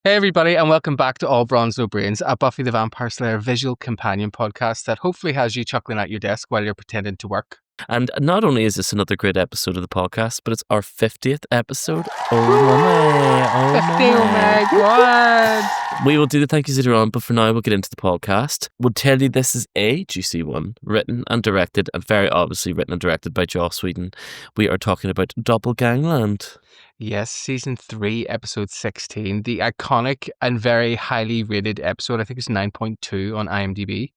Hey everybody, and welcome back to All Bronze No Brains, a Buffy the Vampire Slayer visual companion podcast that hopefully has you chuckling at your desk while you're pretending to work. And not only is this another great episode of the podcast, but it's our 50th episode. Oh my God! We will do the thank yous later on, but for now we'll get into the podcast. We'll tell you this is a juicy one, written and directed, and very obviously written and directed by Joss Whedon. We are talking about Doppelgangland. Yes, season 3, episode 16, the iconic and very highly rated episode, I think it's 9.2 on IMDb,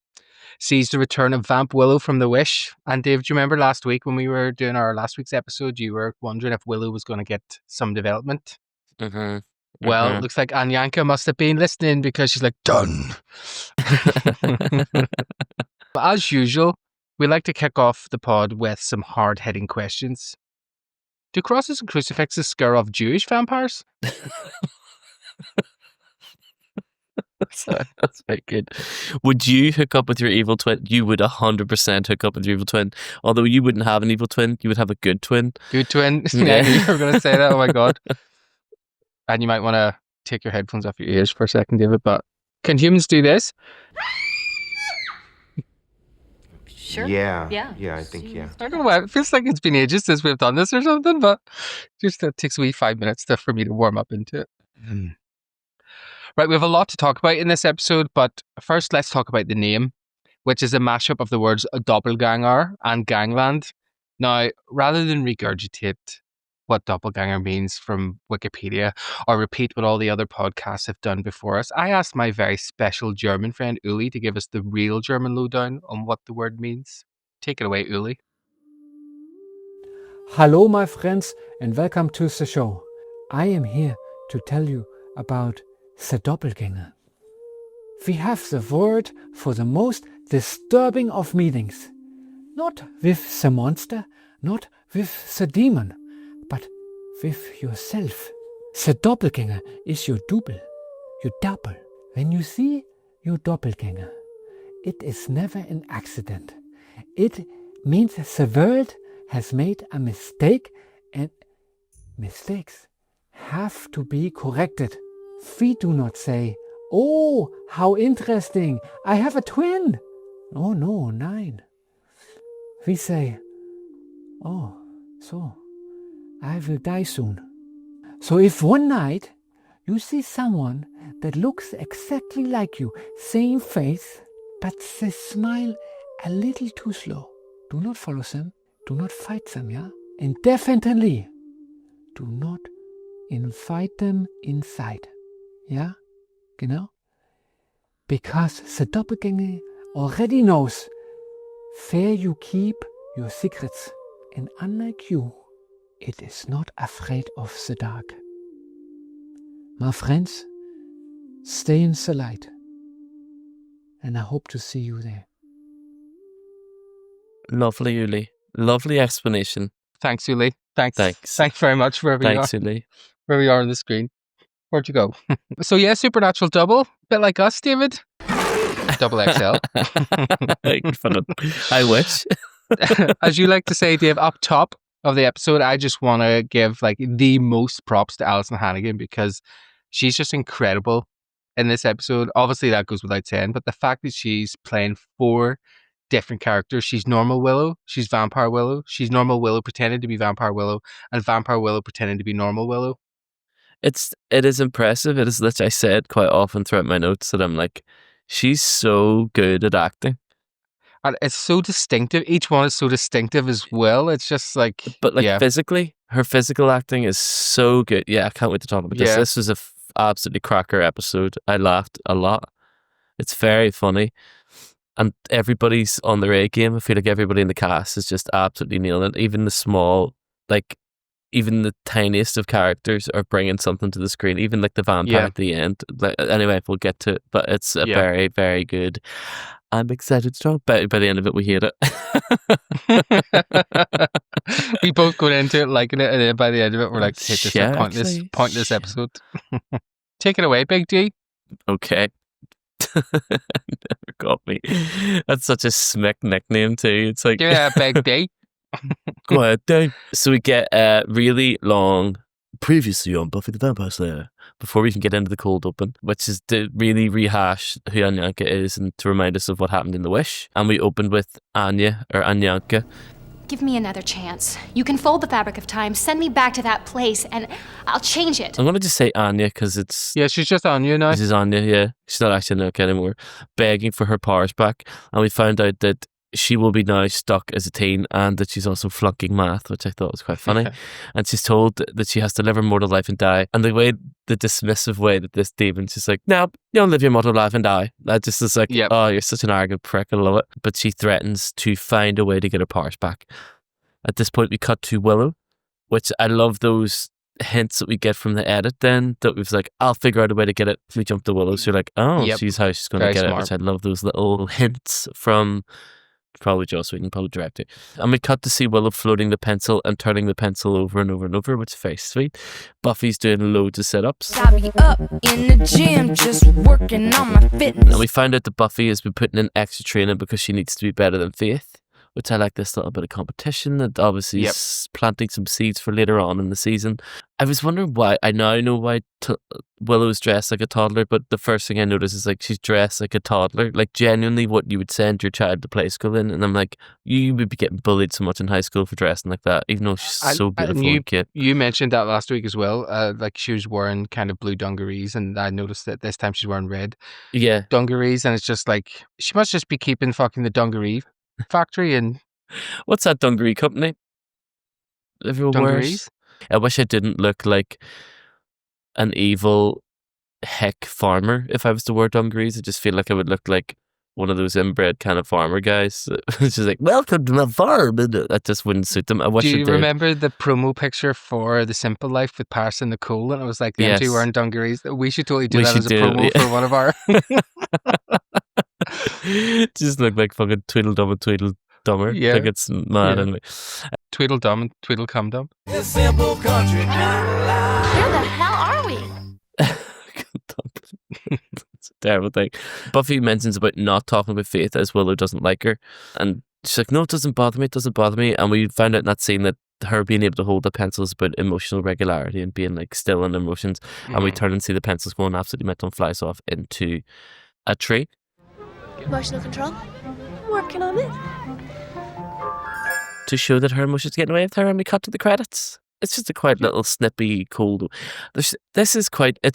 sees the return of Vamp Willow from the Wish. And Dave, do you remember last week when we were doing our last week's episode, you were wondering if Willow was going to get some development? Mm-hmm. Well, it looks like Anyanka must have been listening because she's like, done. As usual, we like to kick off the pod with some hard-hitting questions. Do crosses and crucifixes scare off Jewish vampires? That's very good. Would you hook up with your evil twin? You would 100% hook up with your evil twin. Although you wouldn't have an evil twin, you would have a good twin. Good twin? Yeah, you were going to say that. Oh my God. And you might want to take your headphones off your ears for a second, David, but can humans do this? Sure. Yeah, I think. I don't know why. It feels like it's been ages since we've done this or something, but just it takes a wee 5 minutes for me to warm up into it. Right, we have a lot to talk about in this episode, but first let's talk about the name, which is a mashup of the words doppelganger and gangland. Now, rather than regurgitate what doppelganger means from Wikipedia or repeat what all the other podcasts have done before us, I asked my very special German friend Uli to give us the real German lowdown on what the word means. Take it away, Uli. Hello, my friends, and welcome to the show. I am here to tell you about the doppelganger. We have the word for the most disturbing of meetings. Not with the monster, not with the demon, but with yourself. The doppelganger is your double, your double. When you see your doppelganger, it is never an accident. It means the world has made a mistake, and mistakes have to be corrected. We do not say, "Oh, how interesting, I have a twin." Oh no, nein. We say, "Oh, so I will die soon." So if one night you see someone that looks exactly like you, same face, but they smile a little too slow, do not follow them, do not fight them, yeah? And definitely do not invite them inside, yeah? Genau? Because the doppelganger already knows where you keep your secrets, and unlike you, it is not afraid of the dark. My friends, stay in the light, and I hope to see you there. Lovely, Uli. Lovely explanation. Thanks, Uli. Thanks. Thanks. Thanks very much wherever you are. Thanks, Uli. Where we are on the screen. Where'd you go? So yeah, supernatural double, bit like us, David. Double XL. I wish. As you like to say, Dave, up top of the episode, I just want to give like the most props to Alison Hannigan because she's just incredible in this episode. Obviously, that goes without saying, but the fact that she's playing 4 different characters. She's normal Willow, she's Vampire Willow, she's normal Willow pretending to be Vampire Willow, and Vampire Willow pretending to be normal Willow. It is impressive. It is that I said quite often throughout my notes that I'm like, she's so good at acting. And it's so distinctive. Each one is so distinctive as well. It's just like... But like physically, her physical acting is so good. Yeah, I can't wait to talk about this. Yeah. This was a absolutely cracker episode. I laughed a lot. It's very funny. And everybody's on their A game. I feel like everybody in the cast is just absolutely nailing it. Even the small, like, even the tiniest of characters are bringing something to the screen. Even like the vampire at the end. Like, anyway, we'll get to it. But it's a very, very good. I'm excited to talk about it. By the end of it, we hate it. We both go into it liking it, and then by the end of it, we're like, hate this pointless episode. Take it away, Big D. Okay. Never got me. That's such a smick nickname too. It's like, yeah, Big D. Go ahead, Dave. So we get a really long previously on Buffy the Vampire Slayer, before we can get into the cold open, which is to really rehash who Anyanka is and to remind us of what happened in the Wish. And we opened with Anya, or Anyanka. Give me another chance. You can fold the fabric of time, send me back to that place, and I'll change it. I'm going to just say Anya because it's... Yeah, she's just Anya now. This is Anya, yeah. She's not actually Anyanka anymore. Begging for her powers back. And we found out that she will be now stuck as a teen and that she's also flunking math, which I thought was quite funny. And she's told that she has to live her mortal life and die. And the dismissive way that this demon's just like, no, you'll live your mortal life and die. That just is like, oh, you're such an arrogant prick, I love it. But she threatens to find a way to get her powers back. At this point, we cut to Willow, which I love those hints that we get from the edit then, that was like, I'll figure out a way to get it. We jump to Willow, so you're like, oh, she's how she's going to get it, which I love those little hints from probably Joss Whedon, probably director. And we cut to see Willow floating the pencil and turning the pencil over and over and over, which is very sweet. Buffy's doing loads of sit-ups. Got me up in the gym, just working on my fitness. And we found out that Buffy has been putting in extra training because she needs to be better than Faith, which I like this little bit of competition that obviously is planting some seeds for later on in the season. I was wondering why, I now know why Willow's dressed like a toddler, but the first thing I noticed is like she's dressed like a toddler, like genuinely what you would send your child to play school in. And I'm like, you would be getting bullied so much in high school for dressing like that, even though she's so beautiful and cute. You mentioned that last week as well, like she was wearing kind of blue dungarees, and I noticed that this time she's wearing red dungarees, and it's just like, she must just be keeping fucking the dungaree factory. And what's that dungaree company everyone dungarees wears? I wish I didn't look like an evil heck farmer if I was to wear dungarees. I just feel like I would look like one of those inbred kind of farmer guys. It's just like, welcome to my farm, and that just wouldn't suit them. I wish Do you remember the promo picture for The Simple Life with Paris and Nicole, and it was like them two wearing dungarees? We should totally do that as a promo for one of our just look like fucking Tweedledum and Tweedledummer. Like it's mad anyway. Tweedledum and Tweedlecumdum. The simple country kind of life. Where the hell are we? It's a terrible thing. Buffy mentions about not talking about Faith as Willow doesn't like her, and she's like, no, it doesn't bother me. And we found out in that scene that her being able to hold the pencils about emotional regularity and being like still in emotions. And we turn and see the pencils going absolutely mental and flies off into a tree. Emotional control. Working on it. To show that her emotions are getting away with her, and we cut to the credits. It's just a quite little snippy cold. It's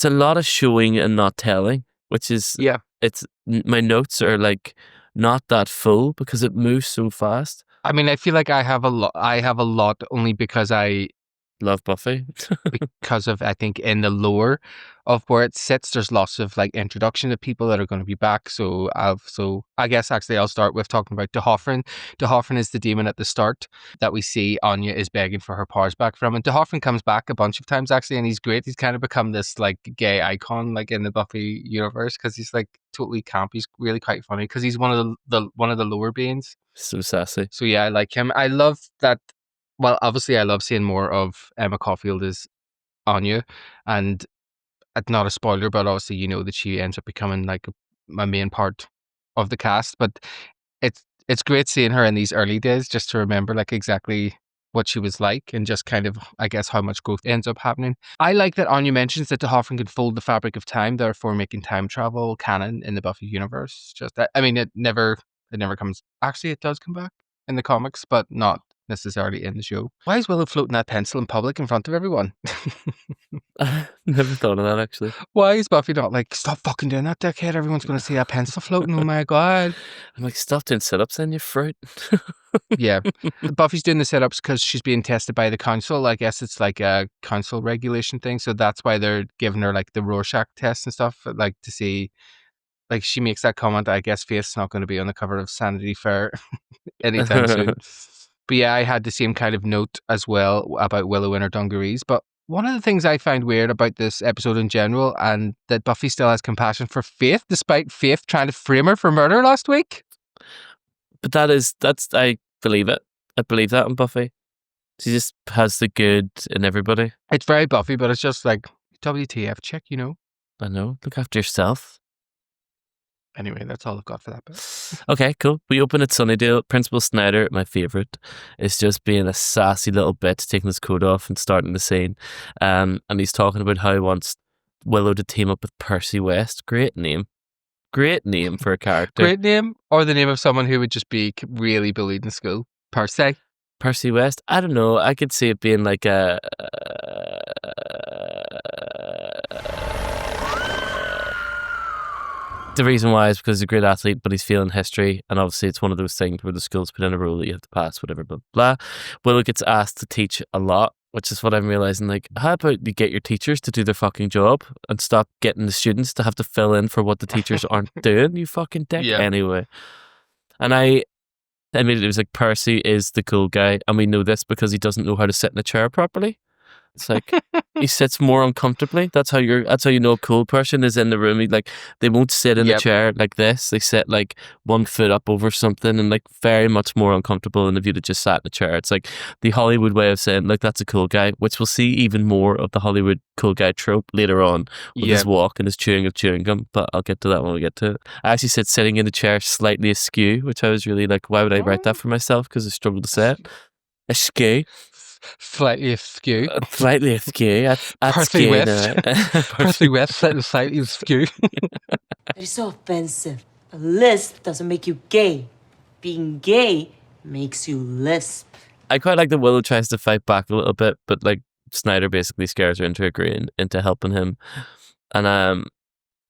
a lot of showing and not telling, which is, it's, my notes are like not that full because it moves so fast. I mean, I feel like I have a lot only because I love Buffy. because of, I think, in the lore of where it sits, there's lots of like introduction to people that are going to be back. So I guess actually I'll start with talking about D'Hoffryn. D'Hoffryn is the demon at the start that we see Anya is begging for her powers back from. And D'Hoffryn comes back a bunch of times actually, and he's great. He's kind of become this like gay icon like in the Buffy universe because he's like totally camp. He's really quite funny because he's one of the lower beings. So sassy. So yeah, I like him. I love that. Well, obviously, I love seeing more of Emma Caulfield as Anya, and it's not a spoiler, but obviously, you know that she ends up becoming like my main part of the cast. But it's great seeing her in these early days, just to remember like exactly what she was like, and just kind of, I guess, how much growth ends up happening. I like that Anya mentions that D'Hoffryn can fold the fabric of time, therefore making time travel canon in the Buffy universe. Just that, I mean, it never comes. Actually, it does come back in the comics, but not necessarily in the show. Why is Willow floating that pencil in public in front of everyone? Never thought of that actually. Why is Buffy not like, stop fucking doing that, dickhead, everyone's going to see that pencil floating, oh my god. I'm like, stop doing sit-ups then, you fruit. Yeah. Buffy's doing the sit-ups because she's being tested by the council. I guess it's like a council regulation thing, so that's why they're giving her like the Rorschach test and stuff, like to see, like she makes that comment, I guess Faith's not going to be on the cover of Sanity Fair anytime soon. But yeah, I had the same kind of note as well about Willow and her dungarees. But one of the things I find weird about this episode in general, and that Buffy still has compassion for Faith, despite Faith trying to frame her for murder last week. But I believe it. I believe that in Buffy. She just has the good in everybody. It's very Buffy, but it's just like, WTF chick, you know? I know. Look after yourself. Anyway, that's all I've got for that bit. Okay, cool. We open at Sunnydale. Principal Snyder, my favourite, is just being a sassy little bitch, taking his coat off and starting the scene. And he's talking about how he wants Willow to team up with Percy West. Great name. Great name for a character. Great name, or the name of someone who would just be really bullied in school. Percy. Percy West? I don't know. I could see it being like a... The reason why is because he's a great athlete, but he's failing history, and obviously it's one of those things where the school's put in a rule that you have to pass, whatever, blah, blah. Willow gets asked to teach a lot, which is what I'm realising, like, how about you get your teachers to do their fucking job and stop getting the students to have to fill in for what the teachers aren't doing, you fucking dick. Yeah. Anyway. And I immediately was like, Percy is the cool guy, and we know this because he doesn't know how to sit in a chair properly. It's like he sits more uncomfortably. That's how you know a cool person is in the room. They won't sit in a chair like this. They sit like one foot up over something and like very much more uncomfortable than if you'd have just sat in a chair. It's like the Hollywood way of saying like that's a cool guy, which we'll see even more of the Hollywood cool guy trope later on with his walk and his chewing of chewing gum. But I'll get to that when we get to it. I actually said sitting in a chair slightly askew, which I was really like, why would I write that for myself? Because I struggled to say it. Askew. Slightly askew. Slightly askew. That's Percy West. Percy West, slightly askew. It's so offensive. A lisp doesn't make you gay. Being gay makes you lisp. I quite like that Willow tries to fight back a little bit, but like Snyder basically scares her into agreeing, into helping him. And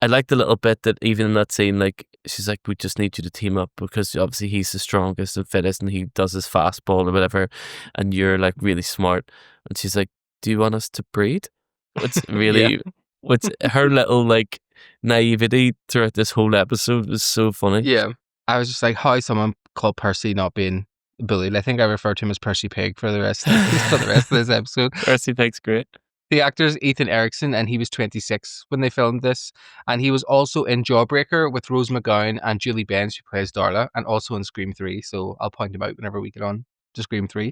I like the little bit that even in that scene, like she's like, we just need you to team up because obviously he's the strongest and fittest and he does his fastball or whatever, and you're like really smart. And she's like, do you want us to breed? It's really, what's her little like naivety throughout this whole episode was so funny. Yeah, I was just like, how is someone called Percy not being bullied? I think I refer to him as Percy Pig for the rest of this episode. Percy Pig's great. The actor is Ethan Erickson, and he was 26 when they filmed this. And he was also in Jawbreaker with Rose McGowan and Julie Benz, who plays Darla, and also in Scream 3. So I'll point him out whenever we get on to Scream 3.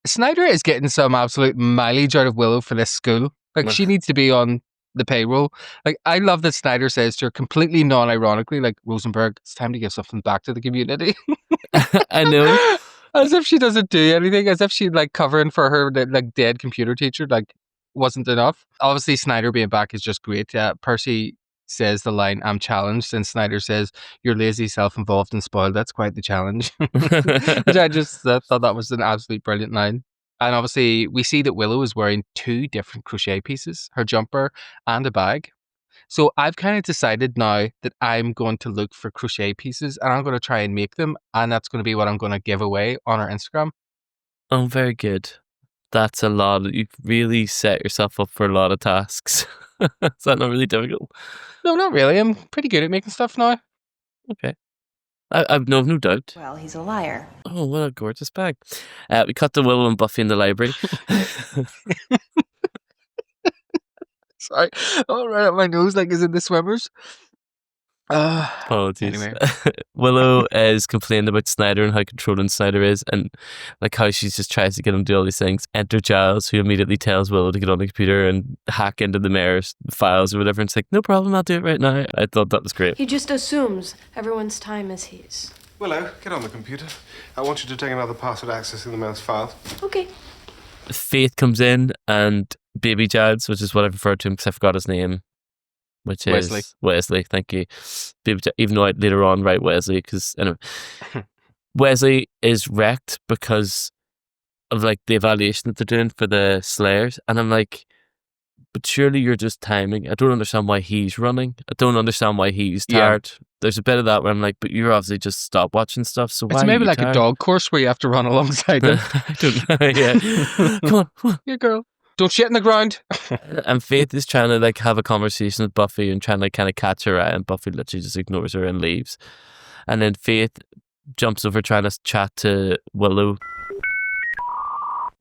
Snyder is getting some absolute mileage out of Willow for this school. Like, she needs to be on the payroll. Like, I love that Snyder says to her completely non-ironically, like, Rosenberg, it's time to give something back to the community. I know. As if she doesn't do anything, as if she's like covering for her like dead computer teacher, like, wasn't enough. Obviously, Snyder being back is just great. Percy says the line, I'm challenged, and Snyder says, you're lazy, self-involved, and spoiled. That's quite the challenge. Which I just thought that was an absolutely brilliant line. And obviously, we see that Willow is wearing 2 different crochet pieces, her jumper and a bag. So I've kind of decided now that I'm going to look for crochet pieces and I'm going to try and make them. And that's going to be what I'm going to give away on our Instagram. Oh, very good. That's a lot. You've really set yourself up for a lot of tasks. Is that not really difficult? No, not really. I'm pretty good at making stuff now. Okay. I've no doubt. Well, he's a liar. Oh, what a gorgeous bag. We cut to Willow and Buffy in the library. Sorry. Oh, right up my nose like is in the swimmers. Apologies. Anyway. Willow is complaining about Snyder and how controlling Snyder is, and like how she just tries to get him to do all these things. Enter Giles, who immediately tells Willow to get on the computer and hack into the mayor's files or whatever. And it's like, no problem, I'll do it right now. I thought that was great. He just assumes everyone's time is his. Willow, get on the computer. I want you to take another pass at accessing the mayor's file. Okay. Faith comes in and Baby Giles, which is what I referred to him because I forgot his name, which is Wesley. Thank you. Even though I later on write Wesley because anyway, Wesley is wrecked because of like the evaluation that they're doing for the Slayers, and I'm like, but surely you're just timing. I don't understand why he's running. I don't understand why he's tired. Yeah. There's a bit of that where I'm like, but you're obviously just stop watching stuff. So why? It's maybe like tired? a dog course where you have to run alongside him. I don't know. Yeah, come on. Yeah, girl. Don't shit in the ground. And Faith is trying to like have a conversation with Buffy and trying to kind of catch her eye, and Buffy literally just ignores her and leaves. And then Faith jumps over trying to chat to Willow.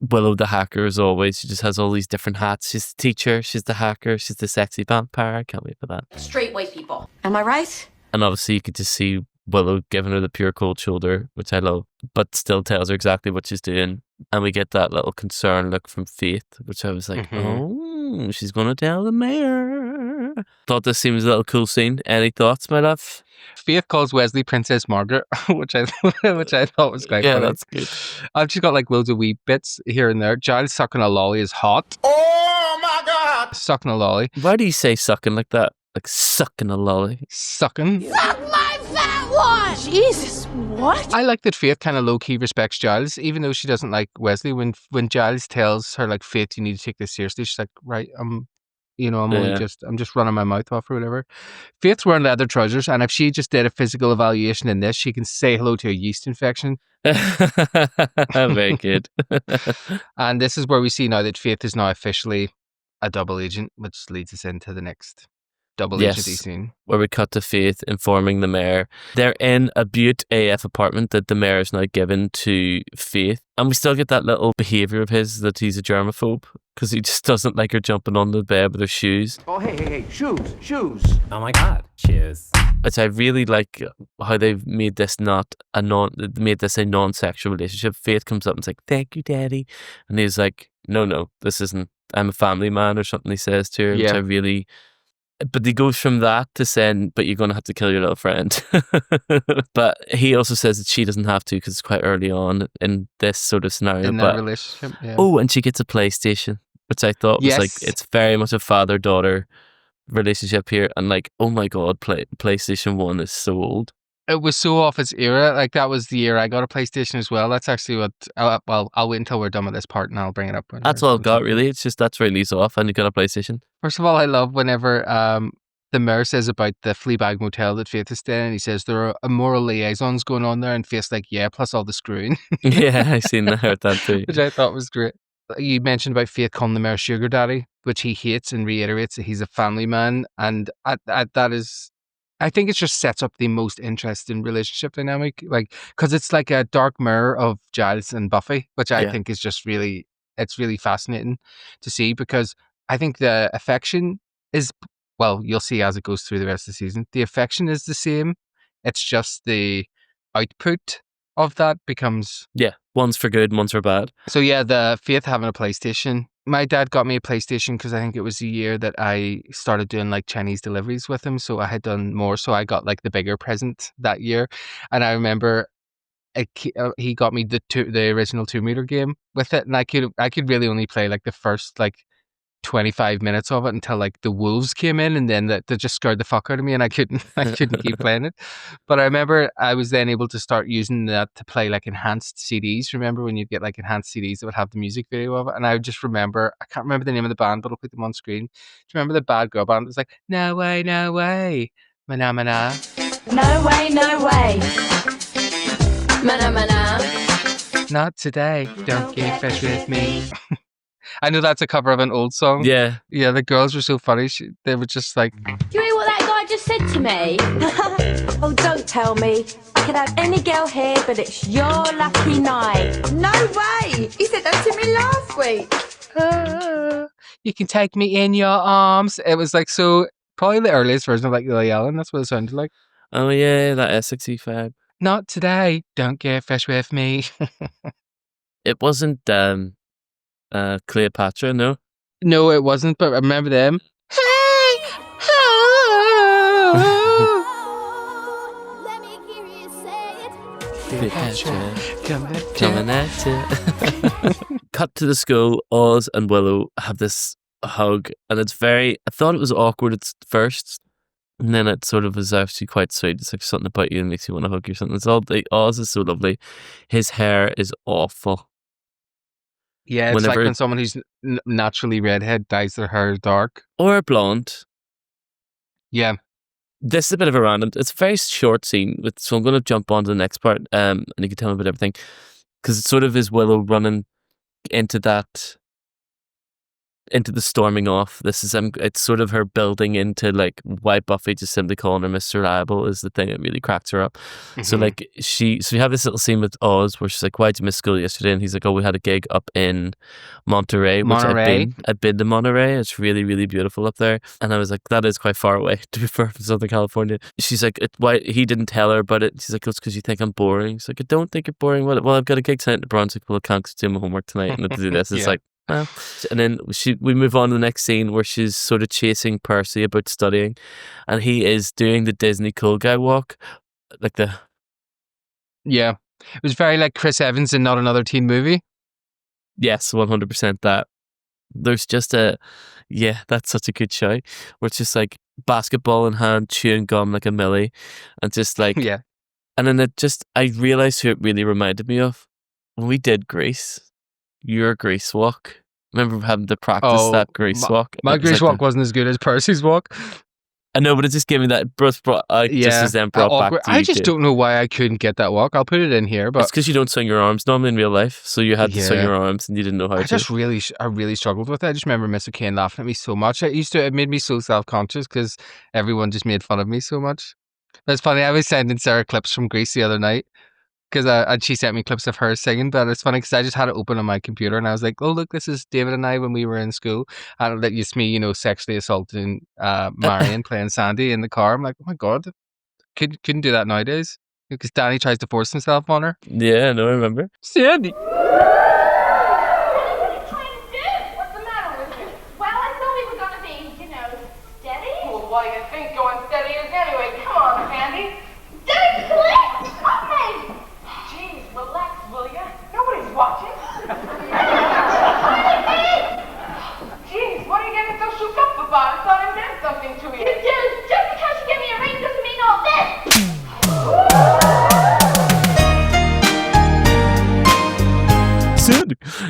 Willow the hacker, as always. She just has all these different hats. She's the teacher, she's the hacker, she's the sexy vampire. I can't wait for that. Straight white people. Am I right? And obviously you could just see Willow giving her the pure cold shoulder, which I love, but still tells her exactly what she's doing. And we get that little concerned look from Faith, which I was like, oh, she's going to tell the mayor. Thought this seems a little cool scene. Any thoughts, my love? Faith calls Wesley Princess Margaret, which I thought was quite Yeah, funny. that's good. I've just got like loads of wee bits here and there. Giles sucking a lolly is hot. Oh my God! Sucking a lolly. Why do you say sucking like that? Like sucking a lolly. Sucking. Suck my fat one! Jesus, what? I like that Faith kind of low-key respects Giles, even though she doesn't like Wesley. When Giles tells her, like, Faith, you need to take this seriously, she's like, right, I'm just running my mouth off or whatever. Faith's wearing leather trousers, and if she just did a physical evaluation in this, she can say hello to a yeast infection. Very good. And this is where we see now that Faith is now officially a double agent, which leads us into the next double agency scene. Where we cut to Faith informing the mayor. They're in a Butte AF apartment that the mayor is now given to Faith. And we still get that little behaviour of his that he's a germaphobe because he just doesn't like her jumping on the bed with her shoes. Oh, hey, shoes. Oh my God, shoes. Which I really like how they've made this a non-sexual relationship. Faith comes up and is like, thank you, Daddy. And he's like, no, this isn't, I'm a family man or something he says to her, which I really... But he goes from that to saying, but you're going to have to kill your little friend. But he also says that she doesn't have to because it's quite early on in this sort of scenario. In that relationship, yeah. Oh, and she gets a PlayStation, which I thought was like, it's very much a father-daughter relationship here. And like, oh my God, PlayStation 1 is so old. It was so off its era. Like, that was the year I got a PlayStation as well. That's actually what... I'll wait until we're done with this part and I'll bring it up. That's all I've got, really. It's just that's where it leaves off and you got a PlayStation. First of all, I love whenever the mayor says about the Fleabag motel that Faith is staying in. He says there are immoral liaisons going on there, and Faith's like, yeah, plus all the screwing. Yeah, I seen that, heard that too. Which I thought was great. You mentioned about Faith calling the mayor sugar daddy, which he hates and reiterates that he's a family man. And that is... I think it just sets up the most interesting relationship dynamic, like, because it's like a dark mirror of Giles and Buffy, which I think is just really fascinating to see, because I think the affection is, well, you'll see as it goes through the rest of the season, the affection is the same. It's just the output of that becomes... Yeah, one's for good, one's for bad. So yeah, the Faith having a PlayStation. My dad got me a PlayStation because I think it was the year that I started doing like Chinese deliveries with him. So I had done more. So I got like the bigger present that year. And I remember he got me the original Tomb Raider game with it. And I could really only play like the first like 25 minutes of it until like the wolves came in, and then that just scared the fuck out of me, and I couldn't keep playing it. But I remember I was then able to start using that to play like enhanced CDs. Remember when you'd get like enhanced CDs that would have the music video of it? And I would just remember, I can't remember the name of the band, but I'll put them on screen. Do you remember the bad girl band? It was like, no way, mana mana. No way. Mana mana. Not today, don't get fresh with me. I know that's a cover of an old song. Yeah. Yeah, the girls were so funny. They were just like... Do you hear what that guy just said to me? Oh, don't tell me. I could have any girl here, but it's your lucky night. No way! He said that to me last week. You can take me in your arms. It was like so... Probably the earliest version of like Lily Allen. That's what it sounded like. Oh yeah, that Essexy vibe. Not today. Don't get fresh with me. It wasn't... Cleopatra, no? No, it wasn't, but I remember them. Coming at you. Cut to the school. Oz and Willow have this hug, and it's I thought it was awkward at first, and then it sort of was actually quite sweet. It's like something about you that makes you want to hug you or something. It's all, Oz is so lovely. His hair is awful. Yeah, it's like when someone who's naturally redhead dyes their hair dark. Or blonde. Yeah. This is a bit of a random... It's a very short scene, so I'm going to jump on to the next part, and you can tell me about everything. Because it sort of is Willow running into the storming off. This is it's sort of her building into like why Buffy just simply calling her Mr. Reliable is the thing that really cracks her up. Mm-hmm. So like so we have this little scene with Oz where she's like, why'd you miss school yesterday? And he's like, oh, we had a gig up in Monterey. I've been to Monterey. It's really, really beautiful up there. And I was like, that is quite far away to be fair from Southern California. She's like, why he didn't tell her about it. She's like, it's because you think I'm boring. She's like, I don't think you're boring. Well, I've got a gig tonight in the Bronx. Like, well, I can't do my homework tonight and I have to do this. It's like, And then we move on to the next scene where she's sort of chasing Percy about studying, and he is doing the Disney cool guy walk, like the. Yeah, it was very like Chris Evans in Not Another Teen Movie. Yes, 100% that. There's just that's such a good show. Where it's just like basketball in hand, chewing gum like a Millie, and just like Yeah. And then I realised who it really reminded me of when we did Grease. Your Grease walk. Remember having to practice that Grease walk? My Grease walk wasn't as good as Percy's walk. I know, but it just gave me that just as then brought back to you. I just don't know why I couldn't get that walk. I'll put it in here, but it's because you don't swing your arms normally in real life, so you had to swing your arms and you didn't know how to. I really struggled with it. I just remember Mr. Kane laughing at me so much. It made me so self-conscious because everyone just made fun of me so much. But it's funny. I was sending Sarah clips from Grease the other night because and she sent me clips of her singing. But it's funny because I just had it open on my computer and I was like, "Oh look, this is David and I when we were in school." And that used me, sexually assaulting Marion playing Sandy in the car. I'm like, "Oh my god, couldn't do that nowadays." Because Danny tries to force himself on her. Yeah, no, I remember. Sandy. What do you think going steady is anyway? Come on, Sandy. Steady, please! Stop me! Jeez, relax, will ya? Nobody's watching. Jeez, what are you getting so shook up about? I thought I meant something to you. You do. Just because you give me a ring doesn't mean all this.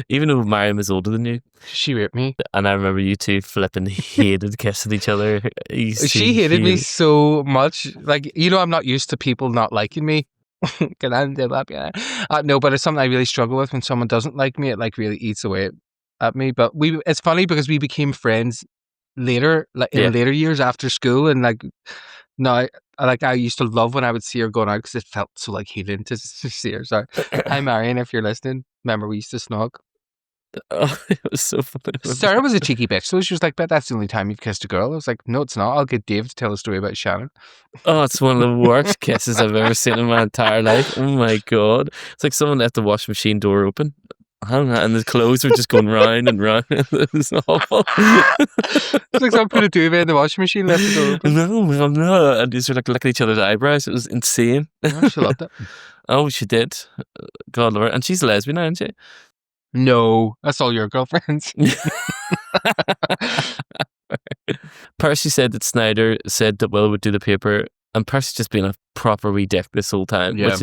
Even though Mariam is older than you, she raped me, and I remember you two flipping hated kissing each other. She hated me so much. Like, I'm not used to people not liking me. No, but it's something I really struggle with when someone doesn't like me. It like really eats away at me. But it's funny because we became friends later, like in later years after school, and like now, I used to love when I would see her going out because it felt so like healing to see her. Sorry, hi Marion, if you're listening. Remember we used to snog. Oh, it was so funny. Sarah was a cheeky bitch, so she was like, "Bet that's the only time you've kissed a girl." I was like, "No, it's not. I'll get Dave to tell a story about Shannon." Oh, it's one of the worst kisses I've ever seen in my entire life. Oh my god, it's like someone left the washing machine door open. And the clothes were just going round and round. It was awful. It's like someone put a duvet in the washing machine, left the door open. No. And these were like licking each other's eyebrows. It was insane. Oh, she loved it. Oh, she did. God Lord. And she's a lesbian now, isn't she? No, that's all your girlfriends. Percy said that Snyder said that Willow would do the paper, and Percy's just been a proper wee dick this whole time, which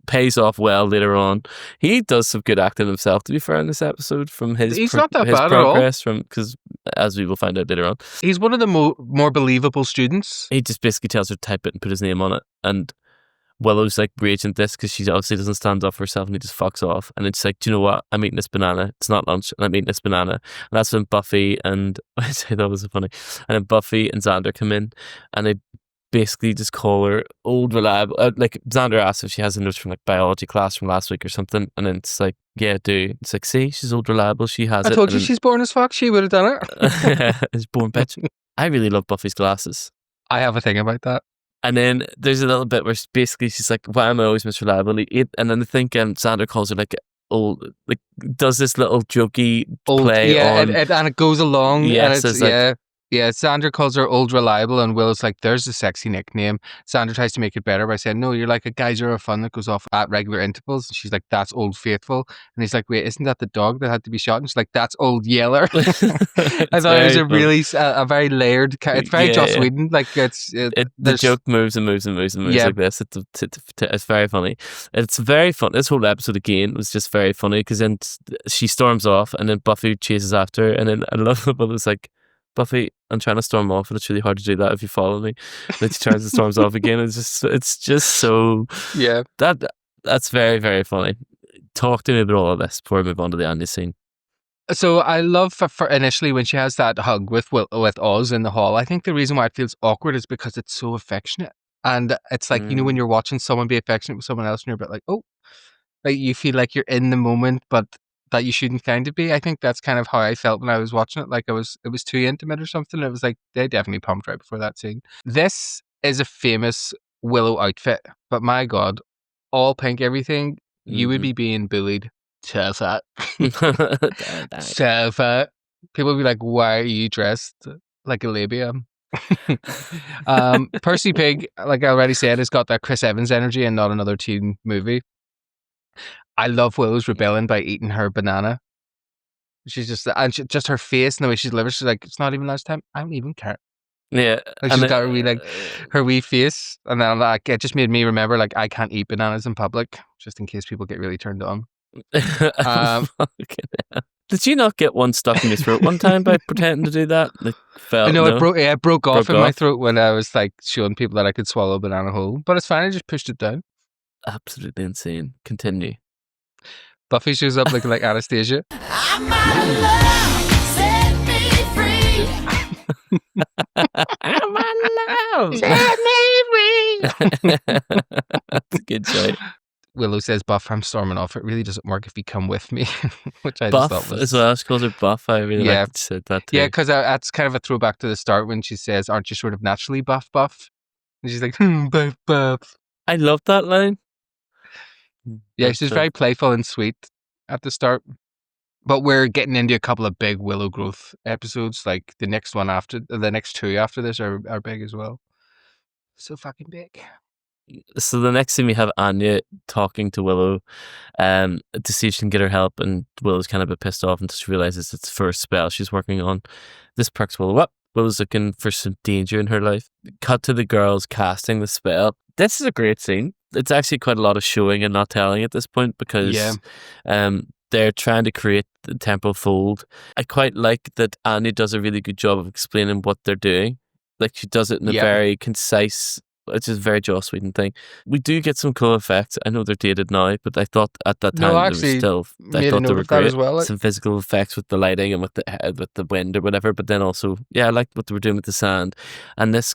pays off well later on. He does some good acting himself, to be fair, in this episode from his not that his bad progress at all. because as we will find out later on, he's one of the more believable students. He just basically tells her to type it and put his name on it, and Willow's like raging at this because she obviously doesn't stand up for herself and he just fucks off. And it's like, do you know what? I'm eating this banana. It's not lunch, and I'm eating this banana. And that's when Buffy and I say that was funny. And then Buffy and Xander come in, and they basically just call her old reliable. Like Xander asks if she has a note from like biology class from last week or something, and then it's like, yeah, do. It's like, see, she's old reliable. She has it. I told you she's born as fuck. She would have done it. It's born bitch. I really love Buffy's glasses. I have a thing about that. And then there's a little bit where basically she's like, why am I always Mr. Reliable? And then I think Xander calls her like old, like does this little jokey play on. And it goes along. Yes, and it's Xander calls her old reliable, and Willow's like, there's a sexy nickname. Xander tries to make it better by saying, no, you're like a geyser of fun that goes off at regular intervals. And she's like, that's Old Faithful. And he's like, wait, isn't that the dog that had to be shot? And she's like, that's Old Yeller. I thought it was a very layered, it's very Joss Whedon. Like the joke moves and moves and moves and moves like this. It's very funny. It's very fun. This whole episode again was just very funny because then she storms off and then Buffy chases after her, and then I love it, but it's like, Buffy, I'm trying to storm off, and it's really hard to do that if you follow me. And then she turns and storms off again. It's just so that's very, very funny. Talk to me about all of this before we move on to the Anya scene. So I love for initially when she has that hug with Oz in the hall. I think the reason why it feels awkward is because it's so affectionate, and it's like when you're watching someone be affectionate with someone else, and you're a bit like, oh, like you feel like you're in the moment, but that you shouldn't kind of be. I think that's kind of how I felt when I was watching it. Like it was too intimate or something. It was like they definitely pumped right before that scene. This is a famous Willow outfit, but my God, all pink everything, you would be being bullied so fat. So fat. People will be like, why are you dressed like a labia? Percy Pig, like I already said, has got that Chris Evans energy and not another teen movie. I love Willow's rebelling by eating her banana. She's just, and just her face and the way she delivers, she's like, it's not even lunchtime. I don't even care. Yeah. Like she's got her wee face, and then like it just made me remember like I can't eat bananas in public, just in case people get really turned on. Did you not get one stuck in your throat one time by pretending to do that? I know it broke off in my throat when I was like showing people that I could swallow a banana whole, but it's fine. I just pushed it down. Absolutely insane. Continue. Buffy shows up looking like Anastasia. I'm my love, set me free. I'm my love. Set me free. That's a good show. Willow says, Buff, I'm storming off. It really doesn't work if you come with me. Which I Buff just thought was... as well. She calls her Buff. I really like to say that too. Yeah, because that's kind of a throwback to the start when she says, aren't you sort of naturally buff? And she's like, buff. I love that line. Yeah, she's very playful and sweet at the start. But we're getting into a couple of big Willow growth episodes. Like the next two after this are big as well. So fucking big. So the next scene we have Anya talking to Willow to see if she can get her help, and Willow's kind of a bit pissed off until she realizes it's for a spell she's working on. This perks Willow up. Willow's looking for some danger in her life. Cut to the girls casting the spell. This is a great scene. It's actually quite a lot of showing and not telling at this point because they're trying to create the temporal fold. I quite like that Anya does a really good job of explaining what they're doing. Like she does it in a very concise, it's just a very Joss Whedon thing. We do get some cool effects. I know they're dated now, but I thought at that time I thought they were great. As well, some physical effects with the lighting and with the wind or whatever. But then also, I liked what they were doing with the sand, and this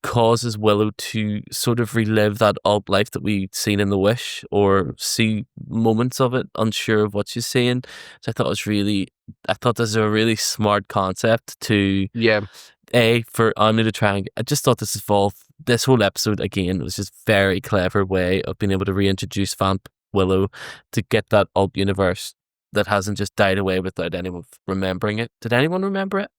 causes Willow to sort of relive that alt life that we'd seen in The Wish, or see moments of it, unsure of what she's seeing. So I thought this is a really smart concept to for Anya to try and. I just thought this whole episode again was just very clever way of being able to reintroduce Vamp Willow to get that alt universe that hasn't just died away without anyone remembering it. Did anyone remember it?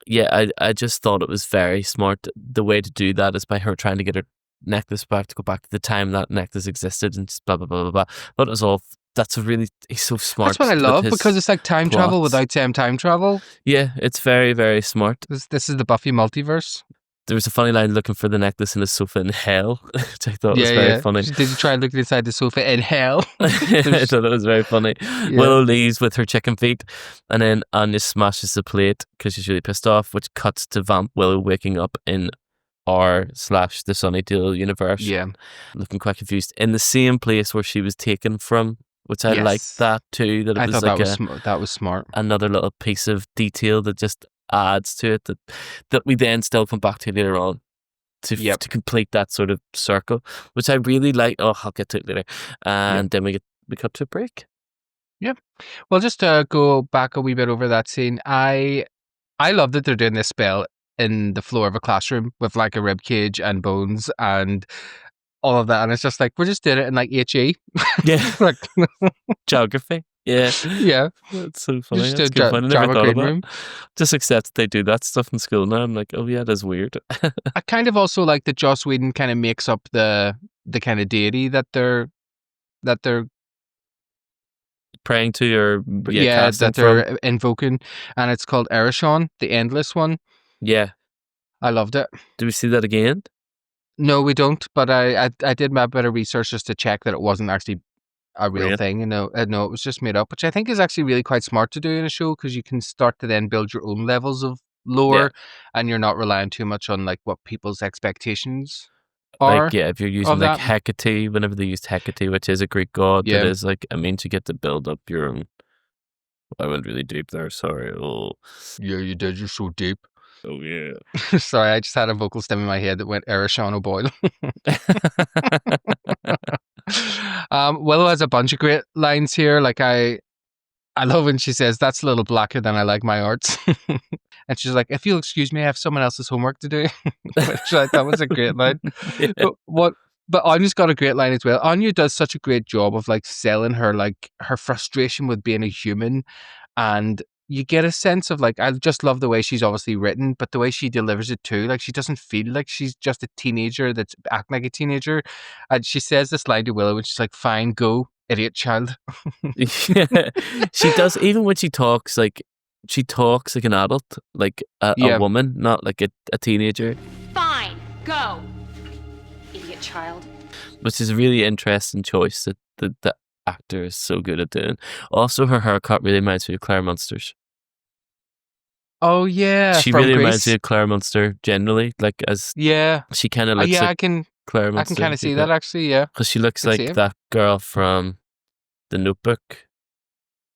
Yeah, I just thought it was very smart. The way to do that is by her trying to get her necklace back, to go back to the time that necklace existed, and just blah blah blah blah blah. But it was all. He's so smart. That's what I love, because it's like time travel without time travel. Yeah, it's very, very smart. This is the Buffy multiverse. There was a funny line looking for the necklace in a sofa in hell, which I thought was very funny. Did you try looking inside the sofa in hell? I thought that was very funny. Yeah. Willow leaves with her chicken feet, and then Anya smashes the plate because she's really pissed off, which cuts to Vamp Willow waking up in the Sunnydale universe. Yeah. Looking quite confused. In the same place where she was taken from, which I liked that too. That it was like that was smart. Another little piece of detail that just adds to it that we then still come back to later on to complete that sort of circle, which I really like. Oh, I'll get to it later. And then we cut to a break. Yeah. Well, just to go back a wee bit over that scene, I love that they're doing this spell in the floor of a classroom with like a rib cage and bones and all of that, and it's just like we're just doing it in like HE. Yeah. Like geography. Yeah. Yeah. That's so funny. Just That's I never thought of that. Room. Just accept that they do that stuff in school now. I'm like, oh yeah, that's weird. I kind of also like that Joss Whedon kind of makes up the kind of deity that they're praying to, or that they're invoking, and it's called Ereshkigal, the Endless One. Yeah. I loved it. Do we see that again? No, we don't, but I did my bit of research just to check that it wasn't actually a real thing. No, it was just made up, which I think is actually really quite smart to do in a show, because you can start to then build your own levels of lore, and you're not relying too much on like what people's expectations are. Like, if you're using like Hecate, whenever they used Hecate, which is a Greek god, that is like, it means you get to build up your own. I went really deep there, sorry. Oh. Yeah, you did, you're so deep. Oh yeah. Sorry, I just had a vocal stem in my head that went Ereshkigal O'Boyle. Willow has a bunch of great lines here. Like I love when she says, "That's a little blacker than I like my arts," and she's like, "If you'll excuse me, I have someone else's homework to do," which I thought was a great line. Yeah. But But Anya's got a great line as well. Anya does such a great job of like selling her frustration with being a human, and you get a sense of like, I just love the way she's obviously written, but the way she delivers it too. Like, she doesn't feel like she's just a teenager that's acting like a teenager. And she says this line to Willow, and she's like, "Fine, go, idiot child." Yeah, she does. Even when she talks like an adult, like a woman, not like a teenager. Fine, go, idiot child. Which is a really interesting choice that the actor is so good at doing. Also, her haircut really reminds me of Claire Munster's. Oh yeah, She really reminds me of Claire Munster generally, like as she kind of looks like Claire Munster. I can kind of see that actually, yeah. Because she looks like that girl from The Notebook.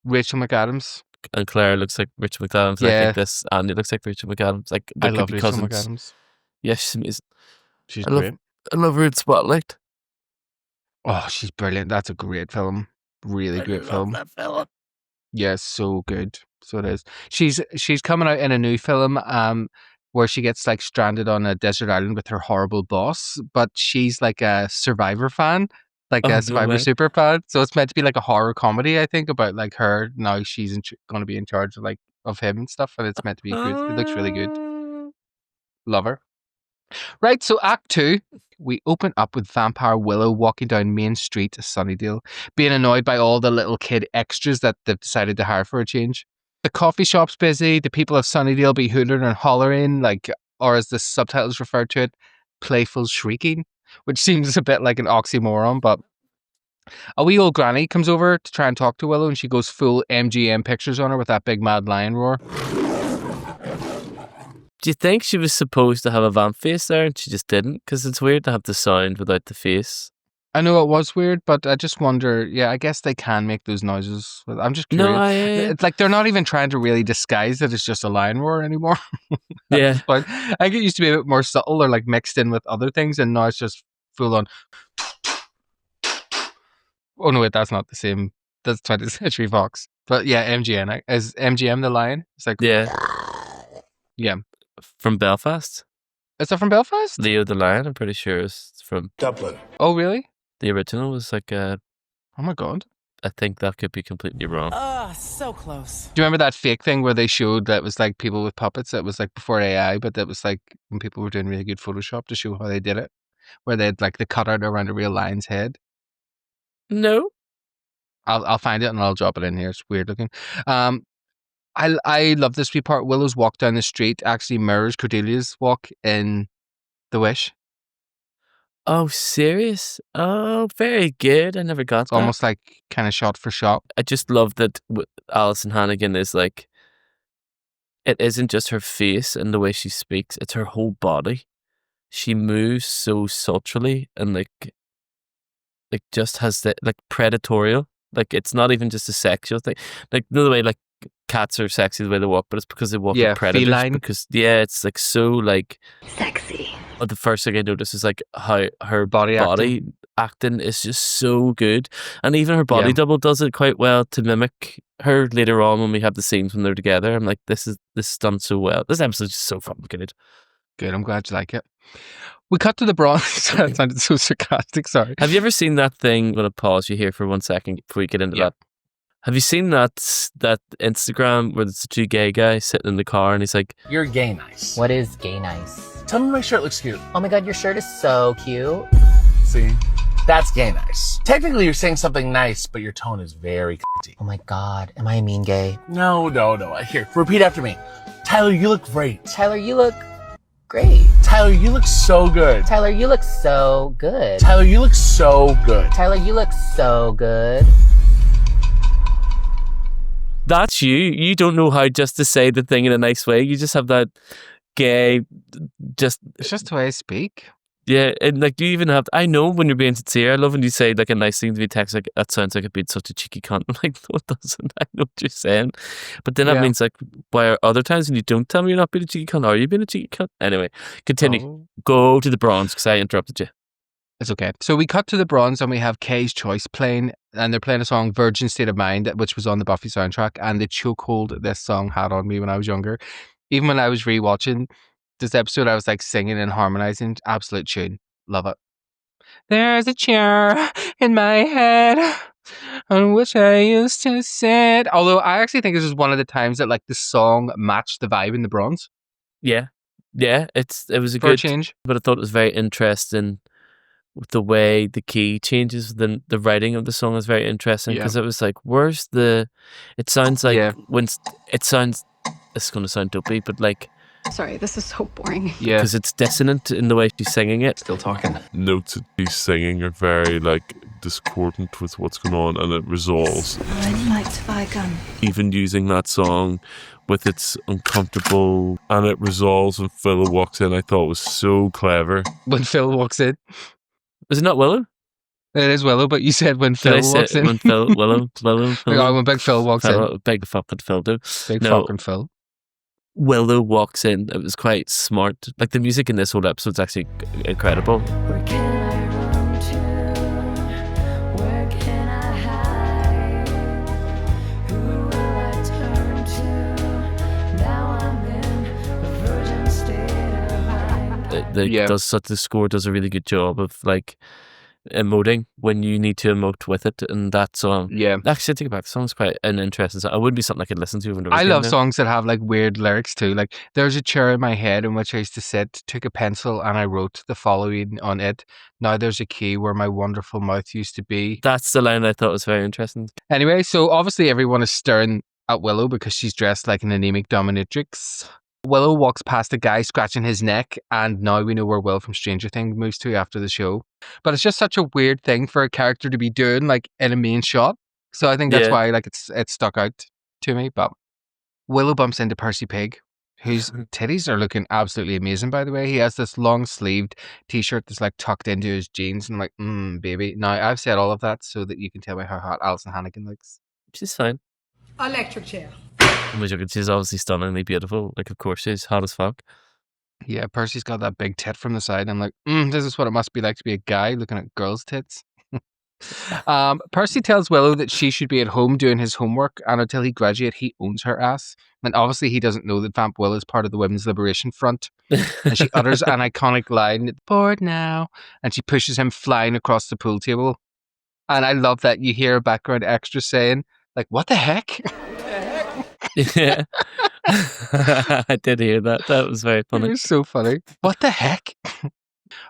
Rachel McAdams. And Claire looks like Rachel McAdams. Yeah. I think this Andy looks like Rachel McAdams. Like, I love Rachel McAdams. Yeah, she's amazing. She's great. I love her in Spotlight. Oh, she's brilliant. That's a great film. Really great film. That film. Yeah, so good. So it is. She's coming out in a new film where she gets like stranded on a desert island with her horrible boss, but she's like a Survivor fan, like a Survivor super fan. So it's meant to be like a horror comedy, I think, about like her now she's going to be in charge of him and stuff, and it's meant to be good. It looks really good. Love her. Right, so Act 2, we open up with Vampire Willow walking down Main Street to Sunnydale, being annoyed by all the little kid extras that they've decided to hire for a change. The coffee shop's busy, the people of Sunnydale be hooting and hollering, like, or as the subtitles refer to it, playful shrieking, which seems a bit like an oxymoron, but a wee old granny comes over to try and talk to Willow, and she goes full MGM pictures on her with that big mad lion roar. Do you think she was supposed to have a vamp face there and she just didn't? Because it's weird to have the sound without the face. I know it was weird, but I just wonder, I guess they can make those noises. I'm just curious. It's like they're not even trying to really disguise that it's just a lion roar anymore. Yeah. But I think it used to be a bit more subtle or like mixed in with other things, and now it's just full on. Oh no, wait, that's not the same. That's 20th Century Fox. But yeah, MGM. Is MGM the lion? It's like... Yeah. Yeah. From Belfast? Is that from Belfast? Leo the Lion, I'm pretty sure is from Dublin. Oh, really? The original was like a... Oh my god. I think that could be completely wrong. So close. Do you remember that fake thing where they showed that was like people with puppets? It was like before AI, but that was like when people were doing really good Photoshop to show how they did it. Where they had like the cutout around a real lion's head. No. I'll find it and I'll drop it in here. It's weird looking. I love this wee part. Willow's walk down the street actually mirrors Cordelia's walk in The Wish. Oh, serious? Oh, very good. I never got It's that. almost like kind of shot for shot. I just love that Alison Hannigan is like, it isn't just her face and the way she speaks, it's her whole body. She moves so subtly and like just has the like predatorial. Like it's not even just a sexual thing. Like the way like cats are sexy the way they walk, but it's because they walk with predators. Feline. Because it's like so like Sexy. But the first thing I noticed is like how her body acting is just so good, and even her body double does it quite well to mimic her later on when we have the scenes when they're together. I'm like, this is done so well. This episode is just so fucking good. Good, I'm glad you like it. We cut to the Bronx. That sounded so sarcastic, sorry. Have you ever seen that thing? I'm going to pause you here for 1 second before we get into that. Have you seen that Instagram where there's a two gay guys sitting in the car and he's like, You're gay nice. What is gay nice? Tell me my shirt looks cute. Oh my god, your shirt is so cute. See? That's gay nice. Technically, you're saying something nice, but your tone is very c***y. Oh my god, am I a mean gay? No. Here, repeat after me. Tyler, you look great. Tyler, you look great. Tyler, you look so good. Tyler, you look so good. Tyler, you look so good. Tyler, you look so good. that's you. You don't know how just to say the thing in a nice way. You just have that gay, it's just the way I speak. Yeah, and like you even have, I know when you're being sincere. I love when you say like a nice thing to be text, like that sounds like I've been such a cheeky cunt. I'm like, no, it doesn't. I know what you're saying. But then that means like, why are other times when you don't tell me you're not being a cheeky cunt, are you being a cheeky cunt? Anyway, continue. Oh. Go to the bronze because I interrupted you. It's okay. So we cut to the bronze and we have Kay's Choice playing, and they're playing a song, Virgin State of Mind, which was on the Buffy soundtrack, and the chokehold this song had on me when I was younger. Even when I was rewatching this episode, I was like singing and harmonizing. Absolute tune. Love it. There's a chair in my head on which I used to sit. Although I actually think this is one of the times that like the song matched the vibe in the Bronze. Yeah. It was a For a good change. but I thought it was very interesting with the way the key changes. The writing of the song is very interesting because it was like, where's the? It sounds like it's going to sound dopey, but like. Sorry, this is so boring. Yeah. Because it's dissonant in the way she's singing it. Still talking. Notes that she's singing are very like discordant with what's going on, and it resolves. I really like to buy a gun. Even using that song with its uncomfortable, and it resolves when Phil walks in, I thought was so clever. When Phil walks in. Is it not Willow? It is Willow, but you said when Phil walks in. When Willow. Oh, when Big Phil walks in. Big fucking Phil do. Big fucking Phil. Willow walks in. It was quite smart. Like the music in this whole episode is actually incredible. Where can I run to? Where can I hide? Who will I turn to? Now I'm in a virgin state of mind. The score does a really good job of like emoting when you need to emote with it, and that song. Yeah. Actually, I think about it, the song's quite an interesting song. It would be something I could listen to. I love songs that have like weird lyrics too. Like there's a chair in my head in which I used to sit, took a pencil and I wrote the following on it. Now there's a key where my wonderful mouth used to be. That's the line I thought was very interesting. Anyway, so obviously everyone is staring at Willow because she's dressed like an anemic dominatrix. Willow walks past a guy scratching his neck, and now we know where Will from Stranger Things moves to after the show. But it's just such a weird thing for a character to be doing, like in a main shot. So I think that's why, like, it's stuck out to me. But Willow bumps into Percy Pig, whose titties are looking absolutely amazing. By the way, he has this long sleeved T-shirt that's like tucked into his jeans, and I'm like, baby. Now I've said all of that so that you can tell me how hot Alison Hannigan looks. She's fine. Electric chair. She's obviously stunningly beautiful. Like, of course, she's hot as fuck. Yeah, Percy's got that big tit from the side. I'm like, this is what it must be like to be a guy looking at girls' tits. Percy tells Willow that she should be at home doing his homework, and until he graduates, he owns her ass. And obviously, he doesn't know that Vamp Willow is part of the Women's Liberation Front. And she utters an iconic line, "Bored now," and she pushes him flying across the pool table. And I love that you hear a background extra saying, like, "What the heck?" Yeah. I did hear that. That was very funny. It was so funny. What the heck?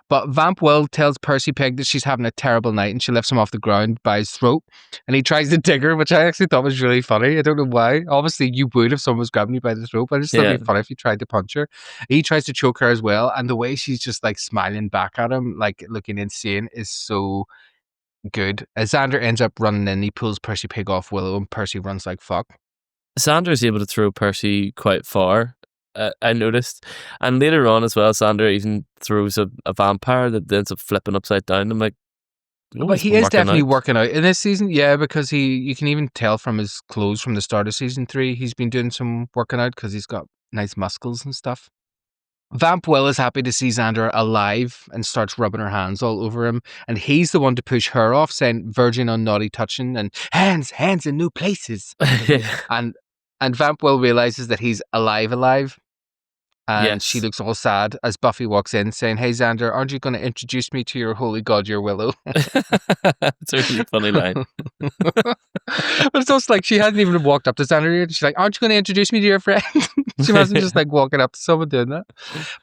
But Vamp Will tells Percy Pig that she's having a terrible night, and she lifts him off the ground by his throat, and he tries to dig her, which I actually thought was really funny. I don't know why. Obviously, you would if someone was grabbing you by the throat, but I just thought it'd be funny if you tried to punch her. He tries to choke her as well, and the way she's just like smiling back at him, like looking insane, is so good. As Xander ends up running in, he pulls Percy Pig off Willow, and Percy runs like fuck. Xander is able to throw Percy quite far, I noticed. And later on as well, Xander even throws a vampire that ends up flipping upside down. I'm like, but he is definitely working out in this season, yeah, because you can even tell from his clothes from the start of season 3, he's been doing some working out because he's got nice muscles and stuff. Vamp Will is happy to see Xander alive and starts rubbing her hands all over him, and he's the one to push her off, saying virgin on naughty touching and hands in new places. And Vamp Will realizes that he's alive, and she looks all sad as Buffy walks in, saying, "Hey Xander, aren't you going to introduce me to your holy god, your Willow?" It's a really funny line. But it's also like she hasn't even walked up to Xander yet. She's like, "Aren't you going to introduce me to your friend?" She wasn't just like walking up to someone doing that.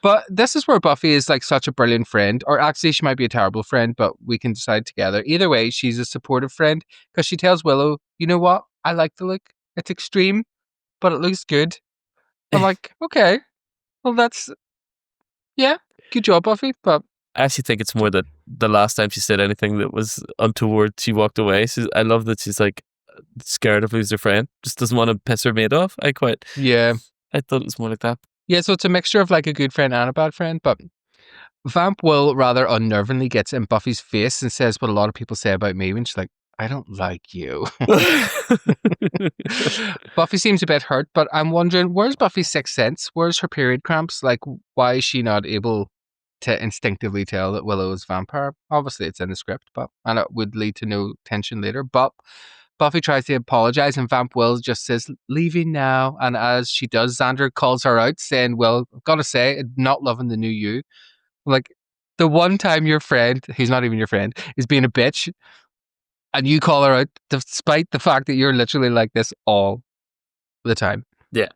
But this is where Buffy is like such a brilliant friend, or actually she might be a terrible friend, but we can decide together. Either way, she's a supportive friend because she tells Willow, "You know what? I like the look. It's extreme, but it looks good." I'm like, okay, well good job, Buffy. But I actually think it's more that the last time she said anything that was untoward, she walked away. I love that she's like scared of losing her friend, just doesn't want to piss her mate off. I thought it was more like that. Yeah, so it's a mixture of like a good friend and a bad friend. But Vamp Will rather unnervingly gets in Buffy's face and says what a lot of people say about me when she's like, "I don't like you." Buffy seems a bit hurt, but I'm wondering, where's Buffy's sixth sense? Where's her period cramps? Like, why is she not able to instinctively tell that Willow is vampire? Obviously, it's in the script, and it would lead to no tension later. But Buffy tries to apologize, and Vamp Will just says, "Leaving now." And as she does, Xander calls her out, saying, "Well, I've got to say, not loving the new you." Like, The one time your friend, who's not even your friend, is being a bitch, and you call her out, despite the fact that you're literally like this all the time. Yeah.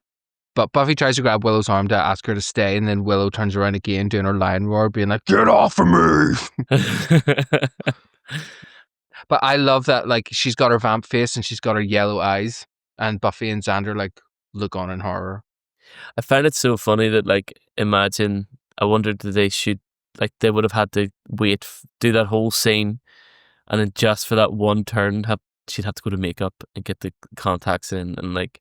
But Buffy tries to grab Willow's arm to ask her to stay, and then Willow turns around again, doing her lion roar, being like, "Get off of me!" But I love that, like, she's got her vamp face and she's got her yellow eyes, and Buffy and Xander, like, look on in horror. I found it so funny that, like, imagine, I wondered that they should, like, they would have had to wait, do that whole scene, and then just for that one turn, she'd have to go to makeup and get the contacts in, and, like,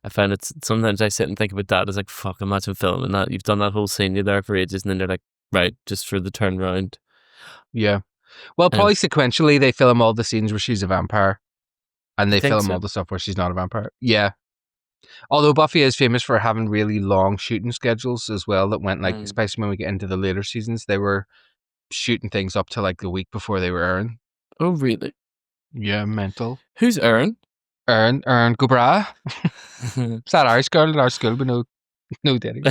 I found it, sometimes I sit and think about that as, like, fuck, imagine filming that. You've done that whole scene, you're there for ages, and then they're like, right, just for the turnaround. Yeah. Well, probably sequentially, they film all the scenes where she's a vampire, and they film all the stuff where she's not a vampire. Yeah. Although Buffy is famous for having really long shooting schedules as well, that went, like, especially when we get into the later seasons, they were shooting things up to, like, the week before they were airing. Oh, really? Yeah, mental. Who's Erin? Erin Gobra. It's that Irish girl in our school, but no dating.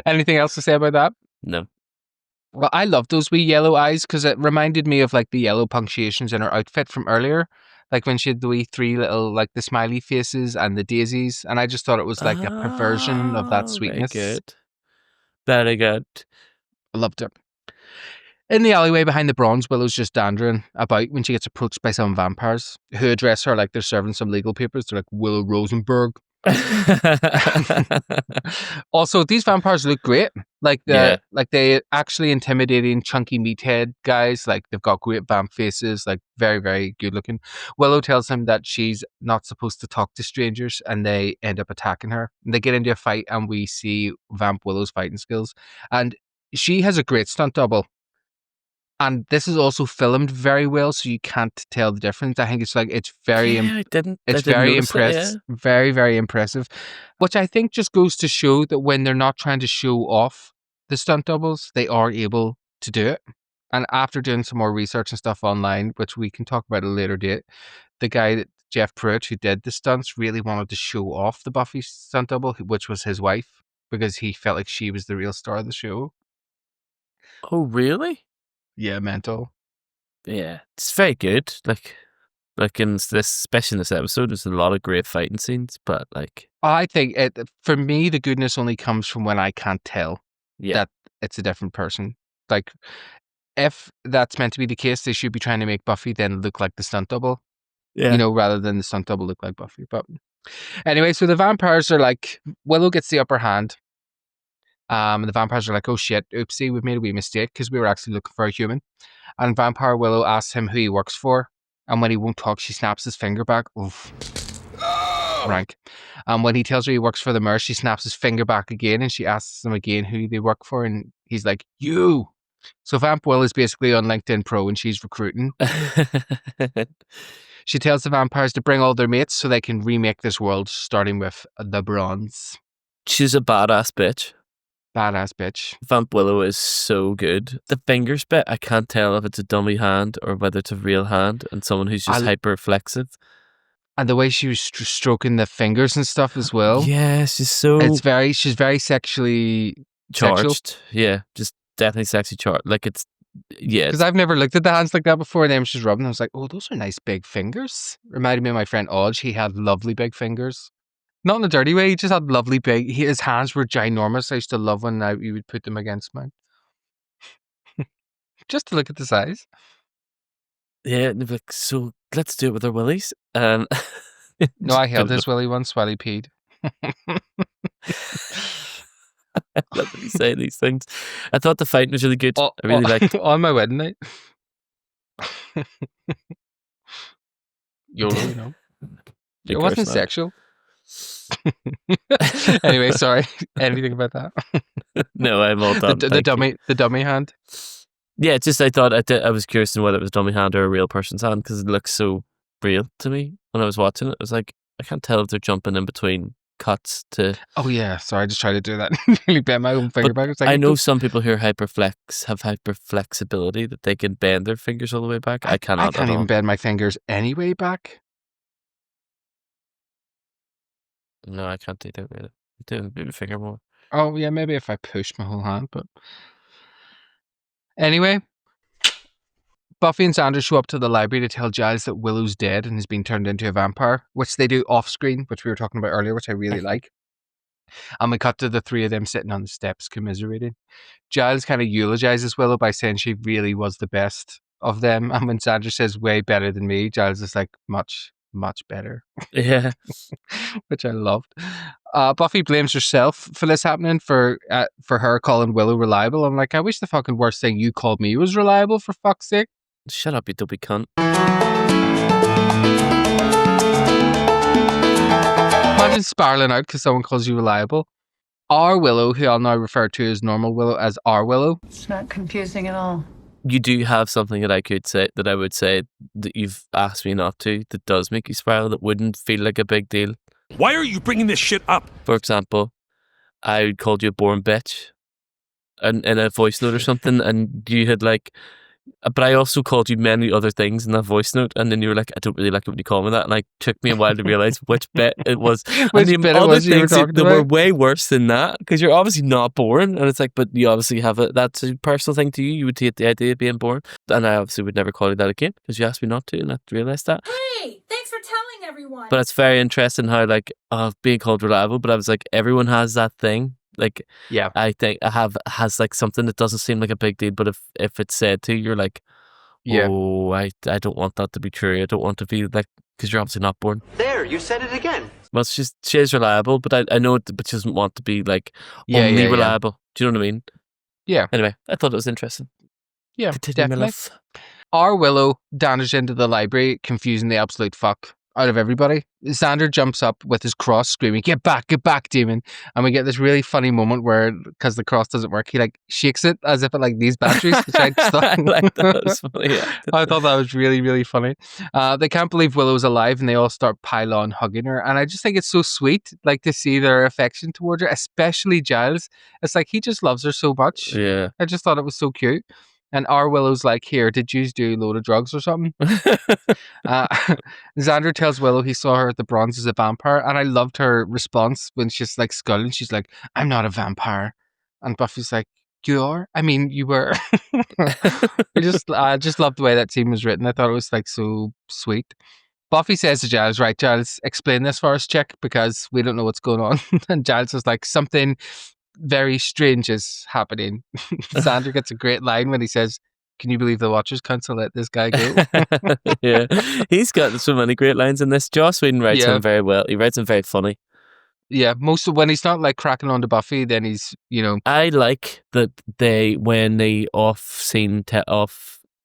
Anything else to say about that? No. Well, I love those wee yellow eyes because it reminded me of, like, the yellow punctuations in her outfit from earlier. Like when she had the wee three little, like, the smiley faces and the daisies. And I just thought it was like a perversion of that sweetness. Very good. Very good. I loved it. In the alleyway behind the bronze, Willow's just dandering about when she gets approached by some vampires who address her like they're serving some legal papers. They're like, Willow Rosenberg. Also, these vampires look great. Like they actually intimidating, chunky meathead guys. Like they've got great vamp faces. Like very, very good looking. Willow tells him that she's not supposed to talk to strangers, and they end up attacking her. And they get into a fight, and we see Vamp Willow's fighting skills. And she has a great stunt double. And this is also filmed very well, so you can't tell the difference. I think it's like it's very impressive, very, very impressive. Which I think just goes to show that when they're not trying to show off the stunt doubles, they are able to do it. And after doing some more research and stuff online, which we can talk about at a later date, the guy Jeff Pruitt who did the stunts really wanted to show off the Buffy stunt double, which was his wife, because he felt like she was the real star of the show. Oh, really? Yeah, mental. Yeah, it's very good. Like in this, especially in this episode, there's a lot of great fighting scenes. But like, I think for me, the goodness only comes from when I can't tell that it's a different person. Like, if that's meant to be the case, they should be trying to make Buffy then look like the stunt double. Yeah. You know, rather than the stunt double look like Buffy. But anyway, so the vampires are like, Willow gets the upper hand. The vampires are like, oh shit, oopsie, we've made a wee mistake because we were actually looking for a human. And Vampire Willow asks him who he works for. And when he won't talk, she snaps his finger back. Oof. Rank. And when he tells her he works for the mayor, she snaps his finger back again, and she asks him again who they work for. And he's like, you. So Vamp Willow is basically on LinkedIn Pro, and she's recruiting. She tells the vampires to bring all their mates so they can remake this world, starting with the bronze. She's a badass bitch. Badass bitch. Vamp Willow is so good. The fingers bit, I can't tell if it's a dummy hand or whether it's a real hand and someone who's just hyper-flexive. And the way she was stroking the fingers and stuff as well. Yeah, she's very sexually charged. Sexual. Yeah, just definitely sexy charged. Like it's, yeah. Because I've never looked at the hands like that before, and then she's rubbing. I was like, oh, those are nice big fingers. Reminded me of my friend Odge. He had lovely big fingers. Not in a dirty way, he just had lovely big, his hands were ginormous. I used to love when you would put them against mine. Just to look at the size. Yeah, and they'd be like, so let's do it with our willies. No, I held his willy once while he peed. I love when you say these things. I thought the fight was really good. I really liked it. On my wedding night. YOLO, you know. It wasn't sexual. Anyway, sorry. Anything about that? No, I'm all done. The dummy hand. Yeah, just I thought I was curious in whether it was a dummy hand or a real person's hand because it looks so real to me when I was watching it. I was like, I can't tell if they're jumping in between cuts to. Oh yeah, sorry, I just tried to do that. Really bent my own finger back. I know some people who are have hyperflexibility that they can bend their fingers all the way back. I cannot. I can't even bend my fingers any way back. No, I can't do that. Do my finger more. Oh, yeah, maybe if I push my whole hand, but... Anyway, Buffy and Xander show up to the library to tell Giles that Willow's dead and has been turned into a vampire, which they do off-screen, which we were talking about earlier, which I really like. And we cut to the three of them sitting on the steps commiserating. Giles kind of eulogizes Willow by saying she really was the best of them. And when Xander says way better than me, Giles is like, much, much better. Yeah. Which I loved. Buffy blames herself for this happening, for her calling Willow reliable. I'm like, I wish the fucking worst thing you called me was reliable, for fuck's sake. Shut up, you dopey cunt. Imagine spiraling out because someone calls you reliable. Our Willow, who I'll now refer to as normal Willow, as our Willow. It's not confusing at all. You do have something that I would say that you've asked me not to, that does make you spiral, that wouldn't feel like a big deal. Why are you bringing this shit up? For example, I called you a boring bitch in a voice note or something, and you had like... But I also called you many other things in that voice note, and then you were like, I don't really like it when you call me that, and it took me a while to realise which bit it was. Which and bit it was you were talking that about? were way worse than that, because you're obviously not boring, and it's like, but you obviously have that's a personal thing to you. You would hate the idea of being boring, and I obviously would never call you that again, because you asked me not to, and I realised that. Hey, thanks for telling everyone. But it's very interesting how, like, being called reliable, but I was like, everyone has that thing. Like, yeah, I think has like something that doesn't seem like a big deal, but if it's said to you, you're like, yeah. Oh, I don't want that to be true. I don't want to feel like, because you're obviously not born. There, you said it again. Well, she's reliable, but I know, but she doesn't want to be like only reliable. Do you know what I mean? Yeah. Anyway, I thought it was interesting. Yeah, Continue, my love. Our Willow danders into the library, confusing the absolute fuck out of everybody. Xander jumps up with his cross, screaming, get back, demon. And we get this really funny moment where, because the cross doesn't work, he like shakes it as if it like needs batteries, which I thought, I like that. Was funny, yeah. I thought that was really, really funny. They can't believe Willow's alive, and they all start pile-on hugging her. And I just think it's so sweet, like, to see their affection towards her, especially Giles. It's like he just loves her so much. Yeah. I just thought it was so cute. And our Willow's like, here, did you do a load of drugs or something? Xander tells Willow he saw her at the Bronze as a vampire, and I loved her response when she's like sculling. She's like, I'm not a vampire. And Buffy's like, you are? I mean, you were. I just loved the way that scene was written. I thought it was like so sweet. Buffy says to Giles, right, Giles, explain this for us, chick, because we don't know what's going on. And Giles is like, something very strange is happening. Xander gets a great line when he says, can you believe the Watchers Council let this guy go? Yeah, he's got so many great lines in this. Joss Whedon writes him very well. He writes him very funny. Yeah, most of when he's not like cracking on to Buffy, then he's, you know. I like that when they off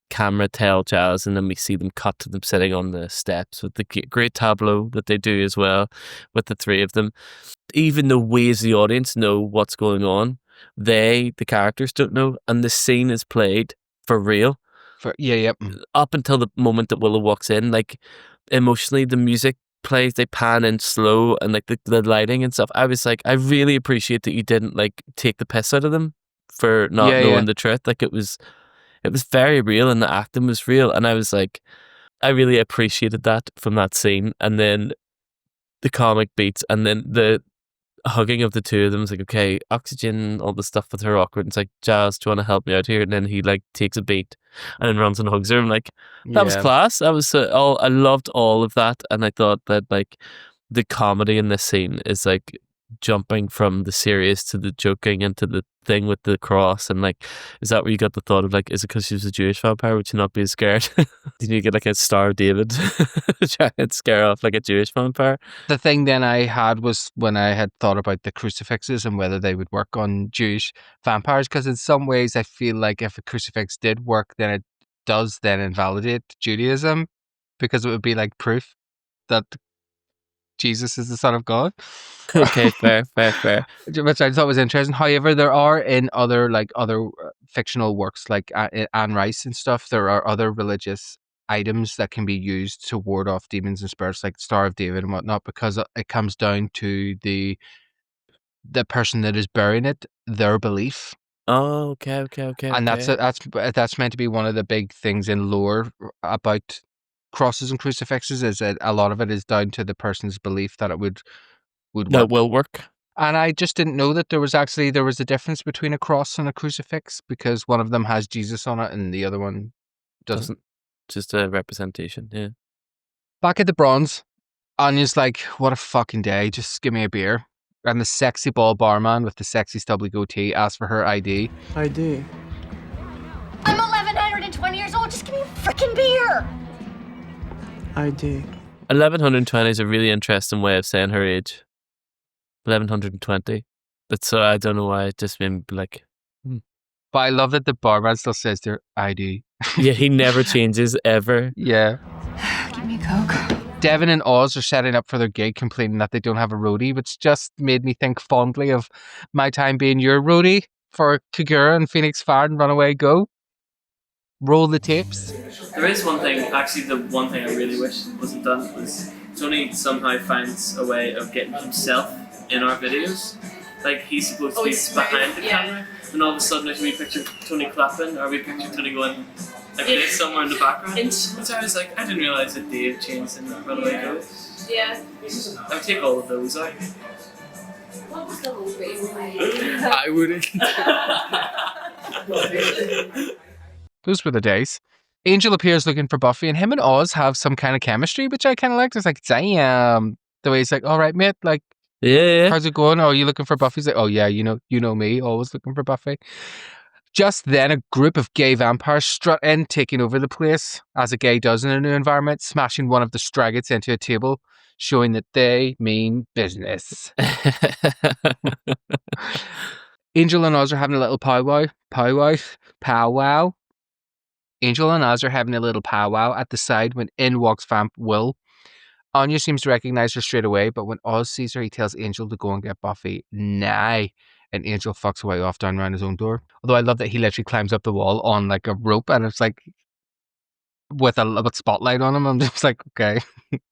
camera tell Giles, and then we see them cut to them sitting on the steps with the great tableau that they do as well with the three of them. Even though we as the audience know what's going on, the characters don't know, and the scene is played for real. Up until the moment that Willow walks in, like emotionally, the music plays, they pan in slow, and like the lighting and stuff. I was like, I really appreciate that you didn't like take the piss out of them for not knowing the truth. Like it was very real, and the acting was real, and I was like, I really appreciated that from that scene. And then the comic beats, and then the hugging of the two of them is like, okay, oxygen, all the stuff with her awkward. It's like, Giles, do you want to help me out here? And then he like takes a beat and then runs and hugs her. I'm like, that was class. That was I loved all of that, and I thought that like the comedy in this scene is like jumping from the serious to the joking into the thing with the cross. And like, is that where you got the thought of like, is it because she was a Jewish vampire? Would you not be scared? Did you get like a Star of David try and scare off like a Jewish vampire? The thing then I had was when I had thought about the crucifixes and whether they would work on Jewish vampires, because in some ways I feel like if a crucifix did work, then it does then invalidate Judaism, because it would be like proof that Jesus is the Son of God. Okay, fair. Which I thought was interesting. However, there are in other fictional works like Anne Rice and stuff, there are other religious items that can be used to ward off demons and spirits, like Star of David and whatnot, because it comes down to the person that is burying it, their belief. Oh, okay. And that's meant to be one of the big things in lore about crosses and crucifixes, is that a lot of it is down to the person's belief that it would work. That will work. And I just didn't know that there was a difference between a cross and a crucifix, because one of them has Jesus on it and the other one doesn't. Just a representation, yeah. Back at the Bronze, Anya's like, what a fucking day, just give me a beer. And the sexy bald barman with the sexy stubbly goatee asks for her ID. ID. I'm 1120 years old. Just give me a freaking beer. ID. 1120 is a really interesting way of saying her age. 1120. That's I don't know why. It just made me like. But I love that the barman still says their ID. Yeah, he never changes ever. Yeah. Give me a Coke. Devin and Oz are setting up for their gig, complaining that they don't have a roadie, which just made me think fondly of my time being your roadie for Kagura and Phoenix Fire and Runaway Go. Roll the tapes. There is one thing, actually the one thing I really wish wasn't done was Tony somehow finds a way of getting himself in our videos. Like he's supposed to be behind the camera, and all of a sudden if we picture Tony clapping or we picture Tony going like this somewhere in the background. And so I was like, I didn't realise that Dave changed in Runaway Go. Yeah. I would take all of those out. What was the whole reason? I wouldn't. Those were the days. Angel appears looking for Buffy, and him and Oz have some kind of chemistry, which I kind of liked. It's like, damn. The way he's like, all right, mate, like, yeah. How's it going? Oh, are you looking for Buffy? He's like, oh yeah, you know me, always looking for Buffy. Just then, a group of gay vampires strut in, taking over the place, as a gay does in a new environment, smashing one of the Straggots into a table, showing that they mean business. Angel and Oz are having a little powwow. Angel and Oz are having a little powwow at the side when in walks Vamp Willow. Anya seems to recognize her straight away, but when Oz sees her, he tells Angel to go and get Buffy. Nah. And Angel fucks away off down around his own door. Although I love that he literally climbs up the wall on like a rope, and it's like with a spotlight on him. I'm just like, okay.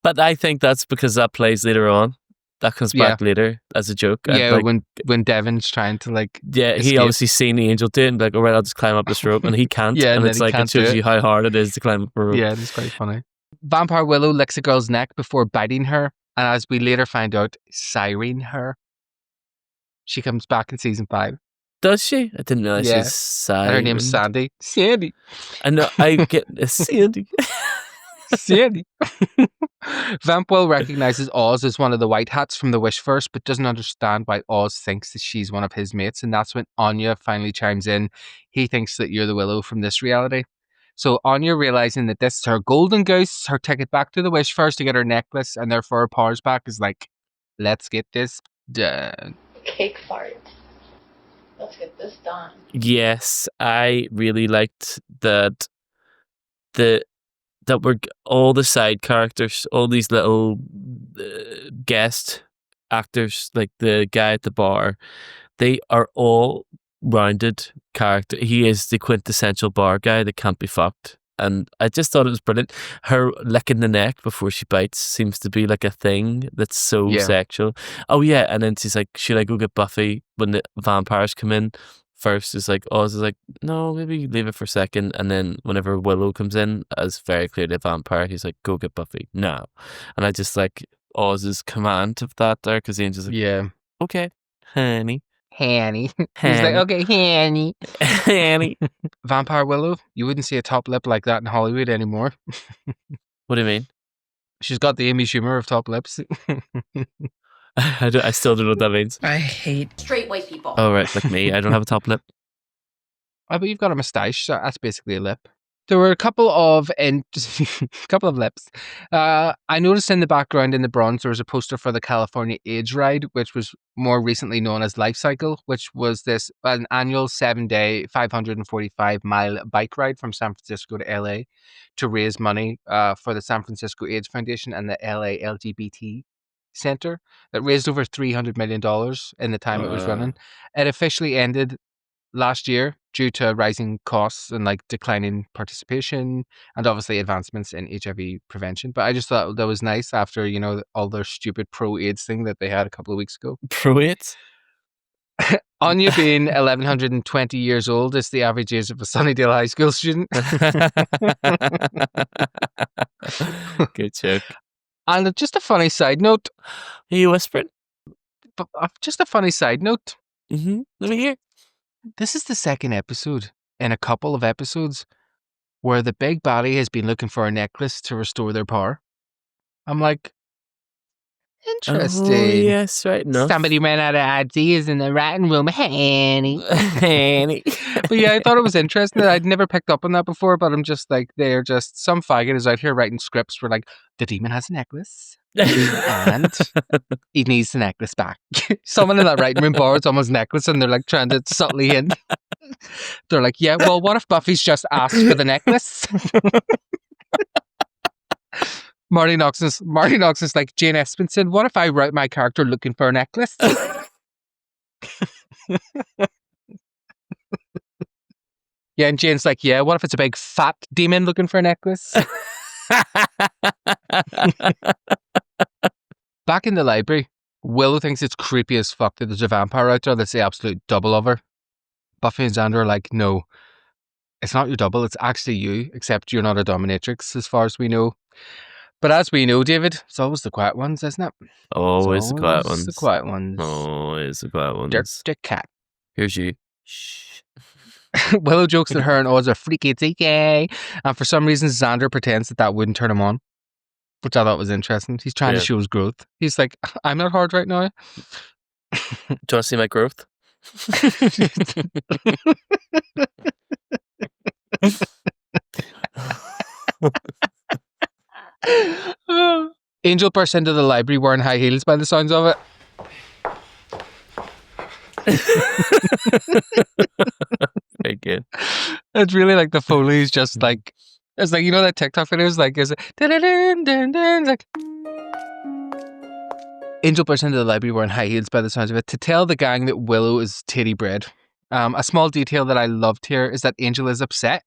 But I think that's because that plays later on. That comes back later as a joke. Yeah, like, when Devin's trying to like escape. He obviously seen the Angel do it and be like, all right, I'll just climb up this rope, and he can't. Yeah, and it's like it shows you how hard it is to climb up a rope. Yeah, it's quite funny. Vampire Willow licks a girl's neck before biting her, and as we later find out, siren her. She comes back in season 5. Does she? I didn't realize she's Siren. Her name's Sandy. Sandy. I know. I get Sandy. Sandy. Vamp Willow recognizes Oz as one of the White Hats from the WIshverse, but doesn't understand why Oz thinks that she's one of his mates, and that's when Anya finally chimes in. He thinks that you're the Willow from this reality. So Anya, realizing that this is her golden goose, her ticket back to the WIshverse to get her necklace and therefore her powers back, is like, let's get this done. Cake fart. Let's get this done. Yes, I really liked that were all the side characters, all these little guest actors, like the guy at the bar, they are all rounded character. He is the quintessential bar guy that can't be fucked. And I just thought it was brilliant. Her licking the neck before she bites seems to be like a thing that's so sexual. Oh yeah, and then she's like, should I go get Buffy when the vampires come in? First is like, Oz is like, no, maybe leave it for a second. And then whenever Willow comes in as very clearly a vampire, he's like, go get Buffy now. And I just like Oz's command of that there, because Angel's like, okay, honey. Hanny. He's like, okay, Hanny. Hanny. Vampire Willow, you wouldn't see a top lip like that in Hollywood anymore. What do you mean? She's got the Amy Schumer of top lips. I still don't know what that means. I hate straight white people. Oh, right, like me. I don't have a top lip. Oh, but you've got a moustache, so that's basically a lip. There were a couple of lips. I noticed in the background in the bronze there was a poster for the California AIDS Ride, which was more recently known as Life Cycle, which was an annual 7-day, 545-mile bike ride from San Francisco to LA to raise money for the San Francisco AIDS Foundation and the LA LGBT Center that raised over $300 million in the time it was running. It officially ended last year due to rising costs and like declining participation and obviously advancements in HIV prevention. But I just thought that was nice after, all their stupid pro-AIDS thing that they had a couple of weeks ago. Pro-AIDS? Anya being 1120 years old is the average age of a Sunnydale high school student. Good joke. And just a funny side note. Are you whispering? just a funny side note. Mm-hmm. Let me hear. This is the second episode in a couple of episodes where the big baddie has been looking for a necklace to restore their power. I'm like, interesting. Oh, yes, right enough. Somebody ran out of ideas in the writing room, honey. Honey. But yeah, I thought it was interesting. I'd never picked up on that before, but I'm just like, they're just, some faggot is out here writing scripts where like, the demon has a necklace and he needs the necklace back. Someone in that writing room borrowed someone's necklace and they're like trying to subtly hint. They're like, yeah, well, what if Buffy's just asked for the necklace? Marty Knox is like, Jane Espenson, what if I write my character looking for a necklace? Yeah, and Jane's like, yeah, what if it's a big fat demon looking for a necklace? Back in the library, Willow thinks it's creepy as fuck that there's a vampire out there that's the absolute double of her. Buffy and Xander are like, no, it's not your double, it's actually you, except you're not a dominatrix as far as we know. But as we know, David, it's always the quiet ones, isn't it? Always the quiet ones. The quiet ones. Always the quiet ones. Dirty cat. Here's you. Shh. Willow jokes that her and Oz are freaky deaky, and for some reason Xander pretends that wouldn't turn him on, which I thought was interesting. He's trying to show his growth. He's like, I'm not hard right now. Do you want to see my growth? Angel bursts into the library wearing high heels by the sounds of it. Very good. It's really like the Foley's just like, it's like, you know that TikTok videos, like, is it like Angel bursts into the library wearing high heels by the sounds of it to tell the gang that Willow is titty bred. A small detail that I loved here is that Angel is upset.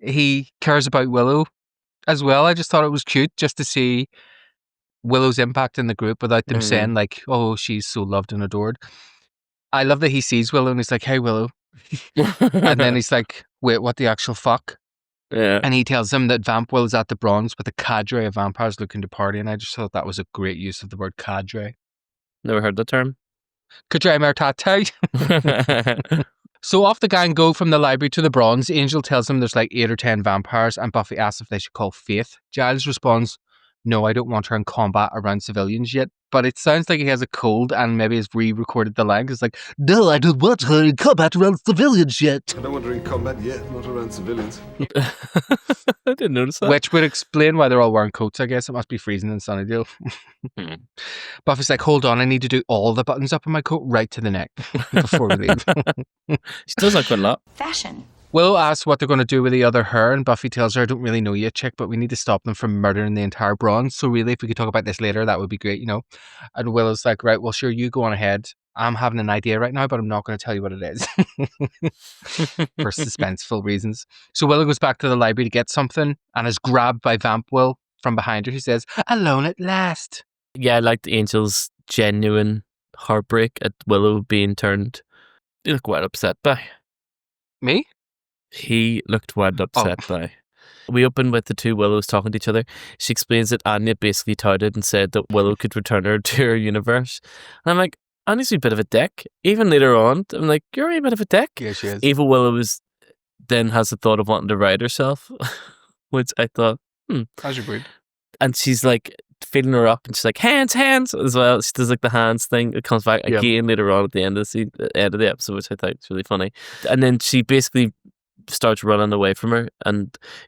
He cares about Willow as well. I just thought it was cute just to see Willow's impact in the group without them saying like, oh, she's so loved and adored. I love that he sees Willow and he's like, hey, Willow. And then he's like, wait, what the actual fuck? Yeah. And he tells him that Vamp Willow's at the Bronze with a cadre of vampires looking to party. And I just thought that was a great use of the word cadre. Never heard the term. Cadre mertate. So off the gang go from the library to the Bronze. Angel tells them there's like 8 or 10 vampires and Buffy asks if they should call Faith. Giles responds, no, I don't want her in combat around civilians yet. But it sounds like he has a cold and maybe has re-recorded the line. It's like, no, I don't want her in combat around civilians yet. I don't want her in combat yet, not around civilians. I didn't notice that. Which would explain why they're all wearing coats, I guess. It must be freezing in Sunnydale. Buffy's like, hold on, I need to do all the buttons up on my coat right to the neck before we leave. She does that quite a lot. Fashion. Willow asks what they're going to do with the other her, and Buffy tells her, I don't really know yet, chick, but we need to stop them from murdering the entire Bronze. So really, if we could talk about this later, that would be great, you know? And Willow's like, right, well, sure, you go on ahead. I'm having an idea right now, but I'm not going to tell you what it is. For suspenseful reasons. So Willow goes back to the library to get something and is grabbed by Vamp Will from behind her. He says, alone at last. Yeah, I liked Angel's genuine heartbreak at Willow being turned. You look quite upset by. Me? He looked quite upset by. We open with the two Willows talking to each other. She explains that Anya basically touted and said that Willow could return her to her universe. And I'm like, Anya's a bit of a dick. Even later on, I'm like, you're a bit of a dick. Yeah, she is. Evil Willow then has the thought of wanting to ride herself, which I thought, How's your breed? And she's like feeling her up and she's like, hands as well. She does like the hands thing. It comes back again later on at the end of the episode, which I thought was really funny. And then she basically starts running away from her,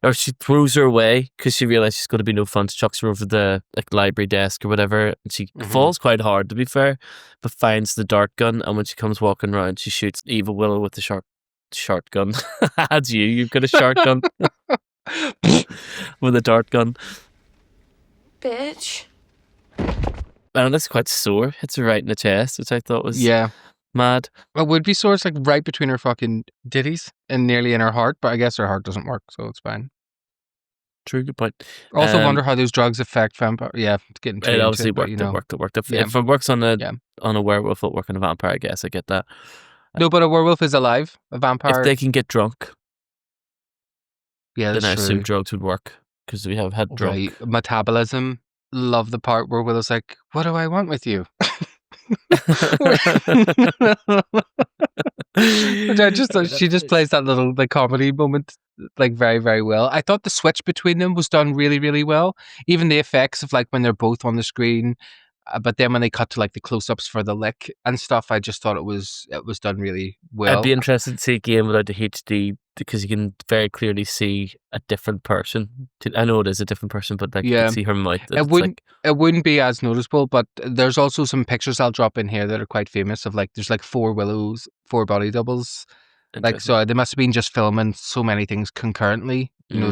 or she throws her away because she realizes she's going to be no fun. She chucks her over the library desk or whatever, and she falls quite hard, to be fair, but finds the dart gun, and when she comes walking around, she shoots Evil Willow with the shotgun. That's you've got a shotgun with a dart gun. Bitch. And it's quite sore. Hits her right in the chest, which I thought was mad. It would be sore. It's like right between her fucking ditties and nearly in her heart, but I guess her heart doesn't work, so it's fine. True, good point. Also wonder how those drugs affect vampire. Yeah, it's getting too it obviously into it, worked. It worked. If Yeah. it works on a werewolf, it'll work on a vampire. I guess I get that. No, but a werewolf is alive. A vampire. If they can get drunk, yeah, then I that's assume true. drugs would work because we have had drunk. Right. Metabolism. Love the part where Willow's like, "What do I want with you?" Which I just she just plays that little comedy moment very, very well. I thought the switch between them was done really, really well. Even the effects of when they're both on the screen, but then when they cut to the close-ups for the lick and stuff, I just thought it was done really well. I'd be interested to see a game without the HD because you can very clearly see a different person. I know it is a different person, but you can see her mouth. It wouldn't be as noticeable, but there's also some pictures I'll drop in here that are quite famous of there's 4 Willows, 4 body doubles. So they must have been just filming so many things concurrently. You know,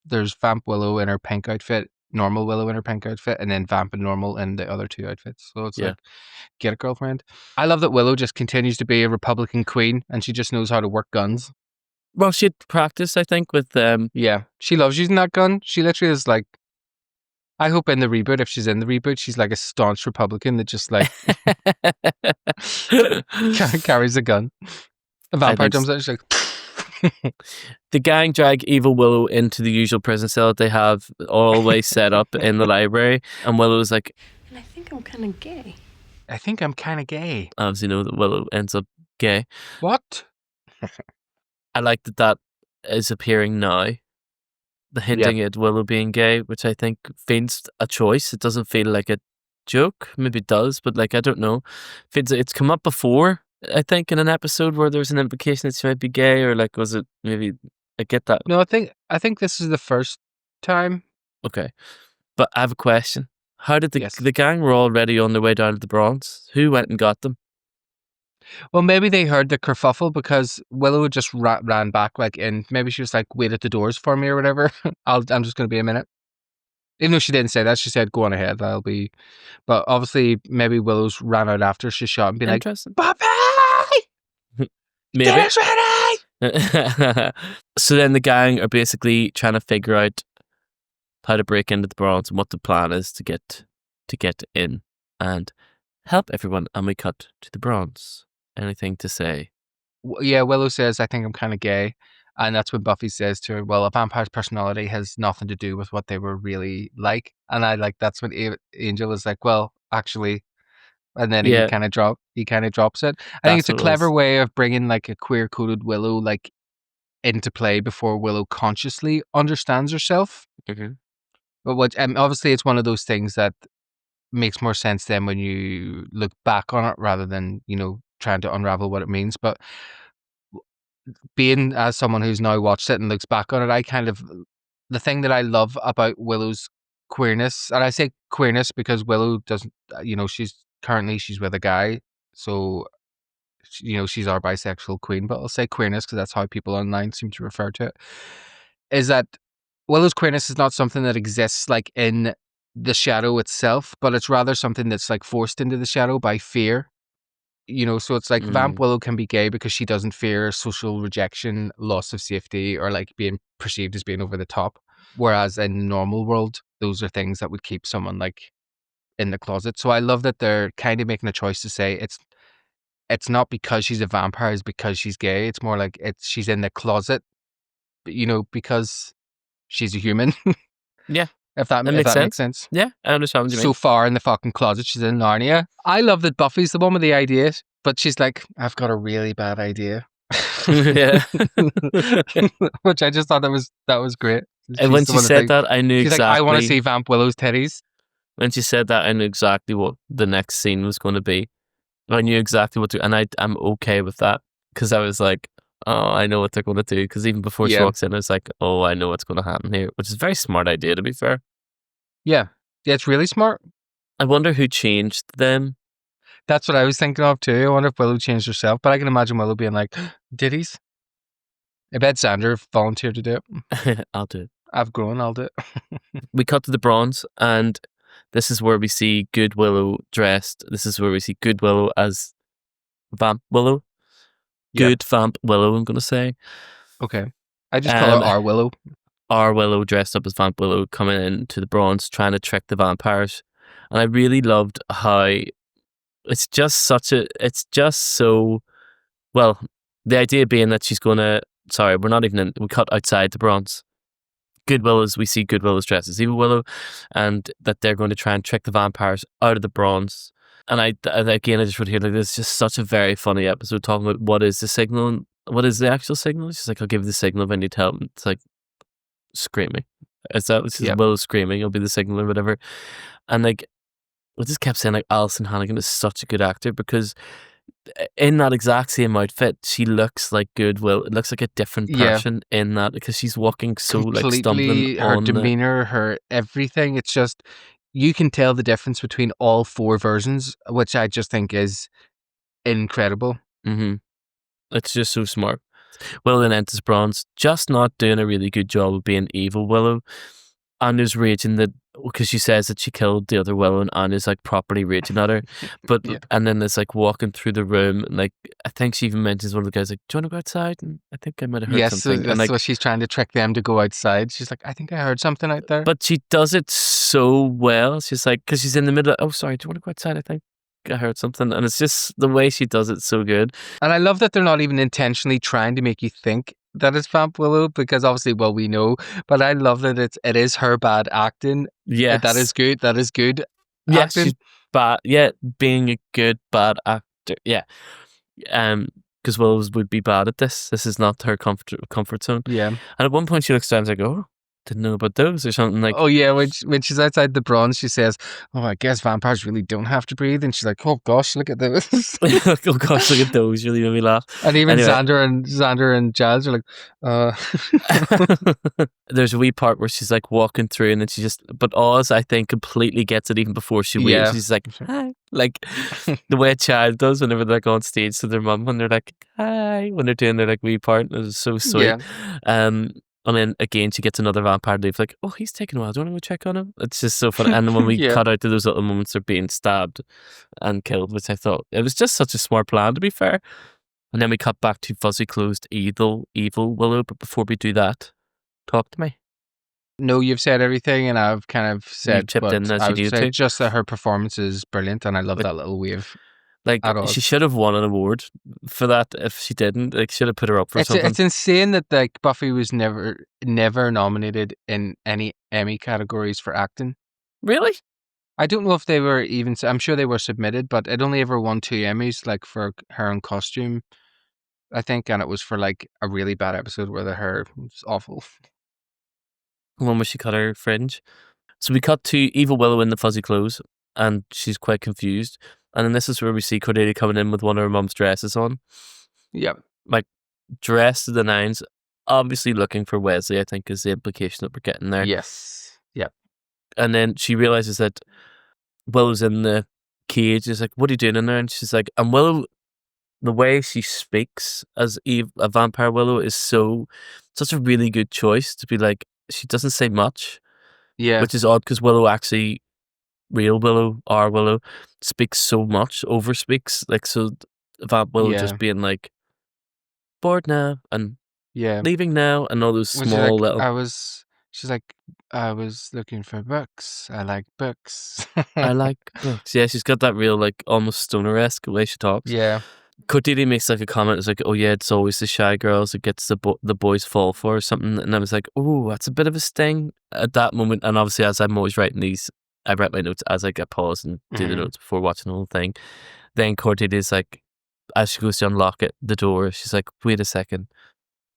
there's Vamp Willow in her pink outfit, normal Willow in her pink outfit, and then Vamp and normal in the other 2 outfits. So it's get a girlfriend. I love that Willow just continues to be a Republican queen and she just knows how to work guns. Well, she'd practice, I think, with Yeah, she loves using that gun. She literally is I hope in the reboot, if she's in the reboot, she's a staunch Republican that just carries a gun. A vampire jumps out, she's The gang drag evil Willow into the usual prison cell that they have always set up in the library, and Willow's like, And I think I'm kind of gay. I think I'm kind of gay. Obviously, know that Willow ends up gay. What? I like that is appearing now. The hinting at Willow being gay, which I think feels a choice. It doesn't feel like a joke. Maybe it does, but I don't know. It's come up before, I think, in an episode where there's an implication that she might be gay, or was it maybe? I get that. No, I think this is the first time. Okay, but I have a question. How did the gang were already on their way down to the Bronx? Who went and got them? Well, maybe they heard the kerfuffle because Willow just ran back and maybe she was wait at the doors for me or whatever. I'm just going to be a minute. Even though she didn't say that, she said, go on ahead, I'll be. But obviously, maybe Willow's ran out after she shot and be like, Buffy! Maybe. Get us ready! So then the gang are basically trying to figure out how to break into the Bronx and what the plan is to get in and help everyone. And we cut to the Bronx. Anything to say? Yeah, Willow says, I think I'm kind of gay. And that's when Buffy says to her, well, a vampire's personality has nothing to do with what they were really like. And that's when Angel is like, well, actually, and then he kind of drops it. I think it's a clever way of bringing a queer coded Willow into play before Willow consciously understands herself. Mm-hmm. But obviously it's one of those things that makes more sense then when you look back on it rather than, trying to unravel what it means. But being as someone who's now watched it and looks back on it, the thing that I love about Willow's queerness, and I say queerness because Willow doesn't, she's with a guy, so she's our bisexual queen, but I'll say queerness because that's how people online seem to refer to it, is that Willow's queerness is not something that exists in the shadow itself, but it's rather something that's forced into the shadow by fear. So it's Vamp Willow can be gay because she doesn't fear social rejection, loss of safety, or being perceived as being over the top. Whereas in the normal world, those are things that would keep someone in the closet. So I love that they're kind of making a choice to say it's not because she's a vampire, it's because she's gay. It's more she's in the closet, because she's a human. Yeah. If that makes sense. Yeah, I understand what you mean. So far in the fucking closet, she's in Narnia. I love that Buffy's the one with the idea, but she's like, I've got a really bad idea. Yeah. Which I just thought that was great. And when she said that, I knew she's exactly. I want to see Vamp Willow's titties. When she said that, I knew exactly what the next scene was going to be. I knew exactly what to, and I'm okay with that because I was like, oh, I know what they're going to do. Because even before she walks in, it's like, oh, I know what's going to happen here, which is a very smart idea, to be fair. Yeah, it's really smart. I wonder who changed them. That's what I was thinking of too. I wonder if Willow changed herself, but I can imagine Willow being like, ditties. I bet Xander volunteered to do it. I'll do it. I've grown, I'll do it. We cut to the Bronx, and this is where we see Good Willow dressed. This is where we see Good Willow as Vamp Willow. Good Vamp Willow, I'm going to say. Okay. I just call her our Willow. Our Willow dressed up as Vamp Willow coming into the Bronx trying to trick the vampires. And I really loved how it's just so, well, the idea being that she's going to, we cut outside the Bronx. We see Good Willow's dressed as Evil Willow, and that they're going to try and trick the vampires out of the Bronx And again, I just wrote here, like, this is just such a very funny episode talking about what is the signal and what is the actual signal. She's like, I'll give you the signal if I need help. It's like, screaming. It's that, it's just Willow screaming, it'll be the signal or whatever. And like, I just kept saying, like, Alison Hannigan is such a good actor because in that exact same outfit, she looks like good Will. It looks like a different person in that because she's walking so like stumbling her on demeanor, her everything. It's just, you can tell the difference between all 4 versions, which I just think is incredible. It's just so smart. Willow and Entis Bronze just not doing a really good job of being evil Willow. Anya's raging that because she says that she killed the other Willow, and Anya's like properly raging at her. But and then there's like walking through the room, and like I think she even mentions one of the guys like, "Do you want to go outside?" And I think I might have heard something. Yes, And like, so she's trying to trick them to go outside. She's like, I think I heard something out there. but she does it so well. She's like, because she's in the middle. Oh, sorry. Do you want to go outside? I think I heard something, and it's just the way she does it so good. And I love that they're not even intentionally trying to make you think that it's Vamp Willow, because obviously, well, we know, but I love that it is her bad acting. Yes, that is good. That is good yes, acting. she's bad. Yeah, being a good bad actor. Yeah, because Willows would be bad at this. This is not her comfort zone. Yeah. And at one point, she looks down and is like, "Oh, didn't know about those," or something like. Oh yeah, when she's outside the bronze, she says, "Oh, I guess vampires really don't have to breathe," and she's like, "Oh gosh, look at those." Oh gosh, look at those! Really made me laugh. And even Anyway. Xander and Giles are like, There's a wee part where she's like walking through, and then she just, but Oz, I think, completely gets it even before she waves. Yeah. She's like, "Hi," like the way a child does whenever they're like on stage to their mum, when they're like, "Hi," when they're doing their like wee part. It was so sweet. Yeah. And then again, she gets another vampire leave, like, "Oh, he's taking a while. Do you want to go check on him?" It's just so funny. And then when we Yeah. cut out to those little moments, they're being stabbed and killed, which I thought it was just such a smart plan, to be fair. And then we cut back to fuzzy closed evil Willow. But before we do that, talk to me. No, you've said everything, and I've kind of said chipped what in as I you would needed say, to. just that her performance is brilliant, and I love that little wave. Like, at Oz. she should have won an award for that if she didn't. Like, should have put her up for something. It's insane that like Buffy was never nominated in any Emmy categories for acting. Really? I don't know if they were even. I'm sure they were submitted, but it only ever won 2 Emmys, like for hair and costume, I think, and it was for like a really bad episode where the hair was awful. One where she cut her fringe. So we cut to evil Willow in the fuzzy clothes, and she's quite confused. And then this is where we see Cordelia coming in with one of her mum's dresses on. Yep. Like, dressed to the nines. Obviously looking for Wesley, I think, is the implication that we're getting there. Yes. Yep. And then she realizes that Willow's in the cage. Is like, "What are you doing in there?" And she's like, and Willow, the way she speaks as a vampire Willow is such a really good choice to be like, she doesn't say much. Yeah. Which is odd because Willow actually, real Willow, our Willow, speaks so much, overspeaks. Like, so Vamp Willow just being like, "Bored now," and "Leaving now," and all those small little. She's like, "I was looking for books. I like books." I like books. Yeah, she's got that real, like, almost stoner-esque way she talks. Yeah. Cordelia makes like a comment. It's like, "Oh yeah, it's always the shy girls that gets the boys fall for," or something. And I was like, "Oh, that's a bit of a sting at that moment." And obviously, as I'm always writing these, I write my notes as I get pause and do the notes before watching the whole thing. Then Cordelia's like, as she goes to unlock the door, she's like, "Wait a second.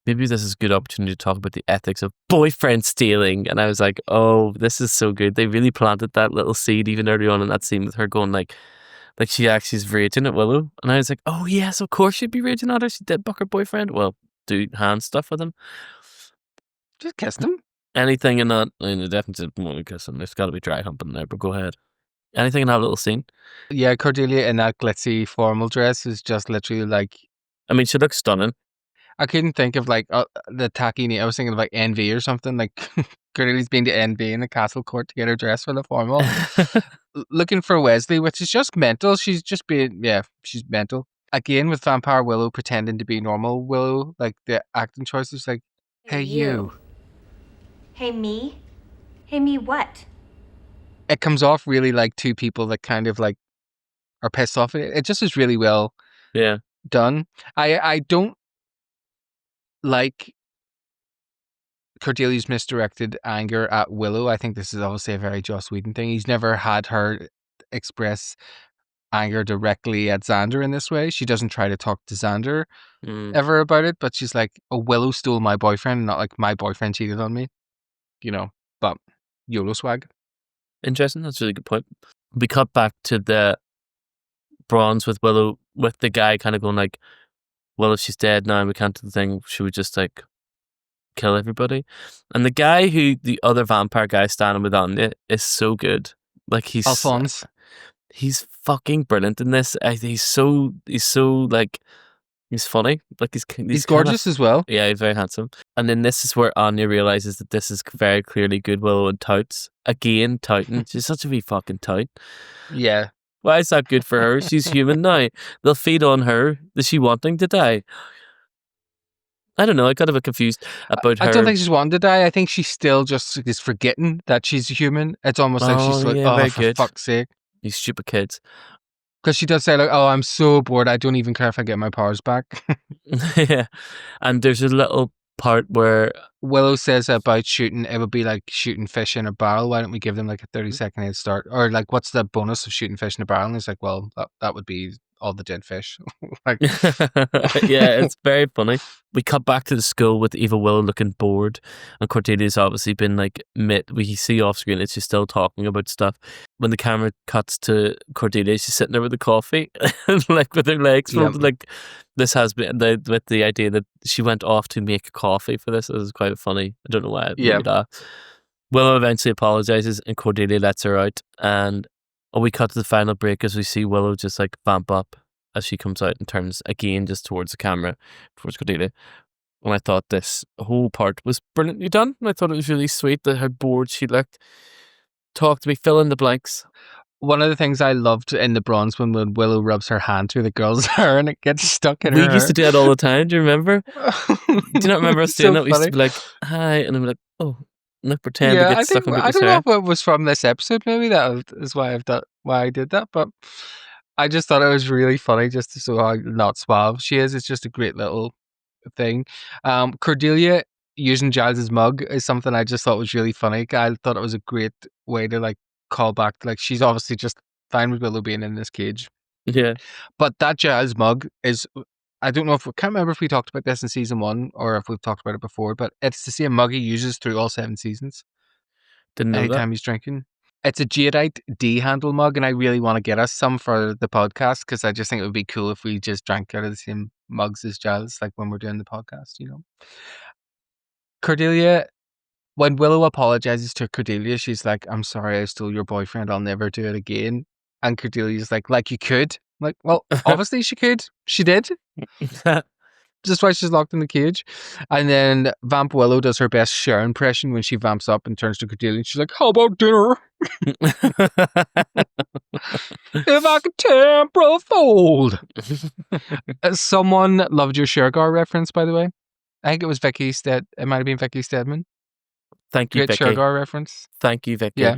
Maybe this is a good opportunity to talk about the ethics of boyfriend stealing." And I was like, "Oh, this is so good." They really planted that little seed even early on in that scene with her going like she actually is raging at Willow. And I was like, "Oh yes, of course she'd be raging at her. She did buck her boyfriend. Well, do hand stuff with him. Just kissed him. Anything in that, I mean, it definitely didn't want to kiss him. There's got to be dry humping there, but go ahead. Anything in that little scene? Yeah, Cordelia in that glitzy formal dress is just literally like. I mean, she looks stunning. I couldn't think of like the tacky name. I was thinking of like NV or something. Like Cordelia's been to NV in the castle court to get her dress for the formal. Looking for Wesley, which is just mental. She's just being, she's mental. Again, with Vampire Willow pretending to be normal Willow, like the acting choices, like, "Hey you. Hey, me? Hey, me what? It comes off really like two people that kind of like are pissed off. It just is really well done. I don't like Cordelia's misdirected anger at Willow. I think this is obviously a very Joss Whedon thing. He's never had her express anger directly at Xander in this way. She doesn't try to talk to Xander ever about it, but she's like, oh, Willow stole my boyfriend, not like my boyfriend cheated on me. But YOLO swag. Interesting. That's a really good point. We cut back to the bronze with Willow, with the guy kind of going like, well, if she's dead now and we can't do the thing, should we just like kill everybody? And the guy who the other vampire guy standing with Anya is so good. Like he's Alphonse. He's fucking brilliant in this. He's so like, he's funny. Like he's gorgeous as well. Yeah, he's very handsome. And then this is where Anya realizes that this is very clearly good Willow and touts. Again, touting. She's such a wee fucking tout. Yeah. Why is that good for her? She's human now. They'll feed on her. Is she wanting to die? I don't know. I got a bit confused about her. I don't think she's wanting to die. I think she still just is forgetting that she's a human. It's almost like she's like, oh, for fuck's sake. You stupid kids. Because she does say like, oh, I'm so bored. I don't even care if I get my powers back. Yeah. And there's a little part where Willow says about shooting, it would be like shooting fish in a barrel. Why don't we give them like a 30-second head start? Or like, what's the bonus of shooting fish in a barrel? And it's like, well, that would be all the dead fish. Like, yeah, it's very funny. We cut back to the school with Eva Willow looking bored, and Cordelia's obviously been like we see off screen that she's still talking about stuff. When the camera cuts to Cordelia, she's sitting there with a coffee and like with her legs folded. Like this has been with the idea that she went off to make a coffee for this. It was quite funny. I don't know why. Willow eventually apologizes and Cordelia lets her out, and we cut to the final break as we see Willow just like vamp up as she comes out and turns again just towards the camera, towards Cordelia. And I thought this whole part was brilliantly done. And I thought it was really sweet that how bored she looked. Talk to me, fill in the blanks. One of the things I loved in the bronze when Willow rubs her hand through the girl's hair and it gets stuck in her hair. We used to do that all the time. Do you remember? Do you not remember us doing that? We used to be like, hi, and I'm like, oh. Like pretend to get stuck in people's hair. I don't know if it was from this episode. Maybe that is why I did that. But I just thought it was really funny just to show how not suave she is. It's just a great little thing. Cordelia using Giles's mug is something I just thought was really funny. I thought it was a great way to like call back. Like she's obviously just fine with Willow being in this cage. Yeah. But that Giles mug is. I don't know can't remember if we talked about this in season 1 or if we've talked about it before, but it's the same mug he uses through all 7 seasons. Didn't know anytime he's drinking. It's a jadeite D-handle mug, and I really want to get us some for the podcast because I just think it would be cool if we just drank out of the same mugs as Giles, like when we're doing the podcast, Cordelia, when Willow apologizes to Cordelia, she's like, I'm sorry I stole your boyfriend. I'll never do it again. And Cordelia's like you could. Like, well, obviously she could. She did. Just why she's locked in the cage. And then Vamp Willow does her best Cher impression when she vamps up and turns to Cordelia. And she's like, how about dinner? If I could temper fold. Someone loved your Shergar reference, by the way. I think it was Vicky It might have been Vicky Stedman. Thank you, Great Vicky. Shergar reference. Thank you, Vicky. Yeah.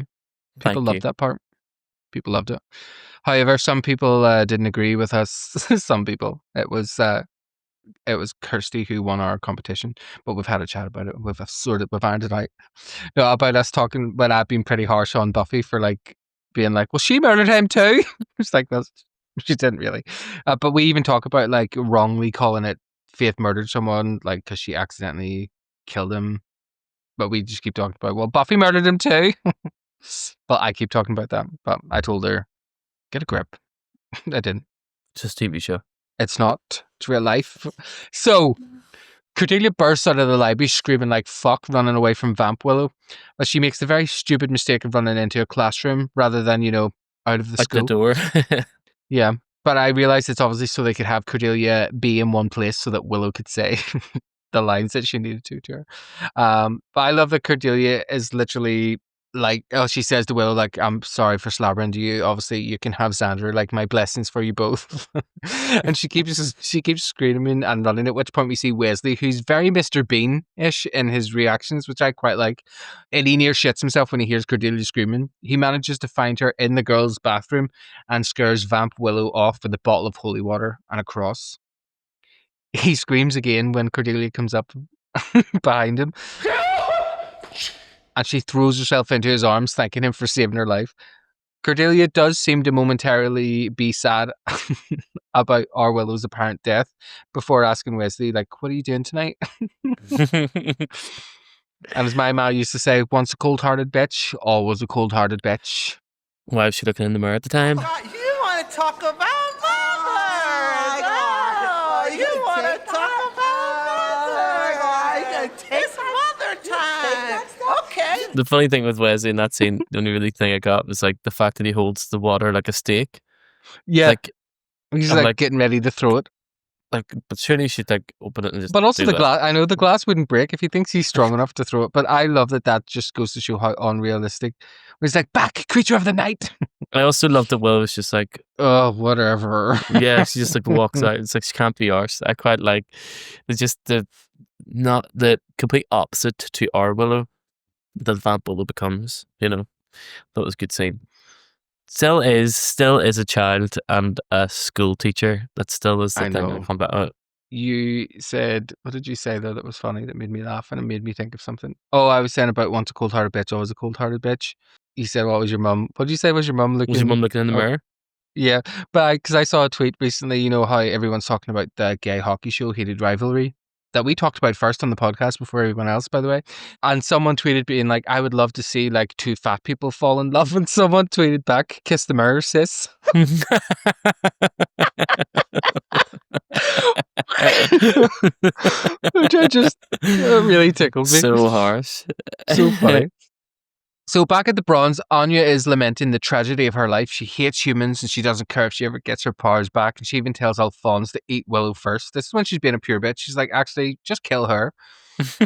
People loved that part. People loved it. However, some people didn't agree with us. Some people. It was Kirsty who won our competition, but we've had a chat about it. We've ironed it out. No, about us talking, but I've been pretty harsh on Buffy for like being like, well, she murdered him too. It's like, she didn't really. But we even talk about like wrongly calling it Faith murdered someone, like because she accidentally killed him. But we just keep talking about, well, Buffy murdered him too. But I keep talking about that. But I told her, get a grip. I didn't. It's just a TV show. It's not. It's real life. So, Cordelia bursts out of the library screaming like fuck, running away from Vamp Willow. But she makes the very stupid mistake of running into a classroom rather than, out of the school. Out the door. Yeah. But I realized it's obviously so they could have Cordelia be in one place so that Willow could say the lines that she needed to her. But I love that Cordelia is literally like, she says to Willow, like, I'm sorry for slobbering to you. Obviously, you can have Xander. Like, my blessings for you both. And she keeps screaming and running. At which point we see Wesley, who's very Mr. Bean-ish in his reactions, which I quite like. And he near shits himself when he hears Cordelia screaming. He manages to find her in the girls' bathroom and scares Vamp Willow off with a bottle of holy water and a cross. He screams again when Cordelia comes up behind him. And she throws herself into his arms, thanking him for saving her life. Cordelia does seem to momentarily be sad about our Willow's apparent death before asking Wesley, like, what are you doing tonight? And as my ma used to say, once a cold-hearted bitch, always a cold-hearted bitch. Why was she looking in the mirror at the time? You want to talk about mother? Oh, you want to talk about mother? It's mother time. Okay. The funny thing with Wesley in that scene, the only really thing I got was like the fact that he holds the water like a steak. Yeah. Like, He's I'm like getting ready to throw it. Like, but surely you should like open it and just. But also do the that. glass. I know the glass wouldn't break if he thinks he's strong enough to throw it. But I love that just goes to show how unrealistic. He's like, back, creature of the night. I also love that Will was just like, oh, whatever. Yeah, she just like walks out. It's like she can't be arsed. I quite like the complete opposite to our Willow that Vamp Willow becomes. You know, that was a good scene. Still is a child and a school teacher. That still is the I thing know. I come back out. You said, what did you say though that was funny that made me laugh and it made me think of something? Oh, I was saying about once a cold-hearted bitch, always a cold-hearted bitch. You said, what was your mum? What did you say was your mum looking? Was your mum looking in the mirror? Yeah, but because I saw a tweet recently, you know how everyone's talking about the gay hockey show, Hated Rivalry, that we talked about first on the podcast before everyone else, by the way. And someone tweeted being like, I would love to see like two fat people fall in love. And someone tweeted back, kiss the mirror, sis. Which I just really tickled me. So harsh. So funny. So back at the Bronze, Anya is lamenting the tragedy of her life. She hates humans and she doesn't care if she ever gets her powers back. And she even tells Alphonse to eat Willow first. This is when she's being a pure bitch. She's like, actually, just kill her.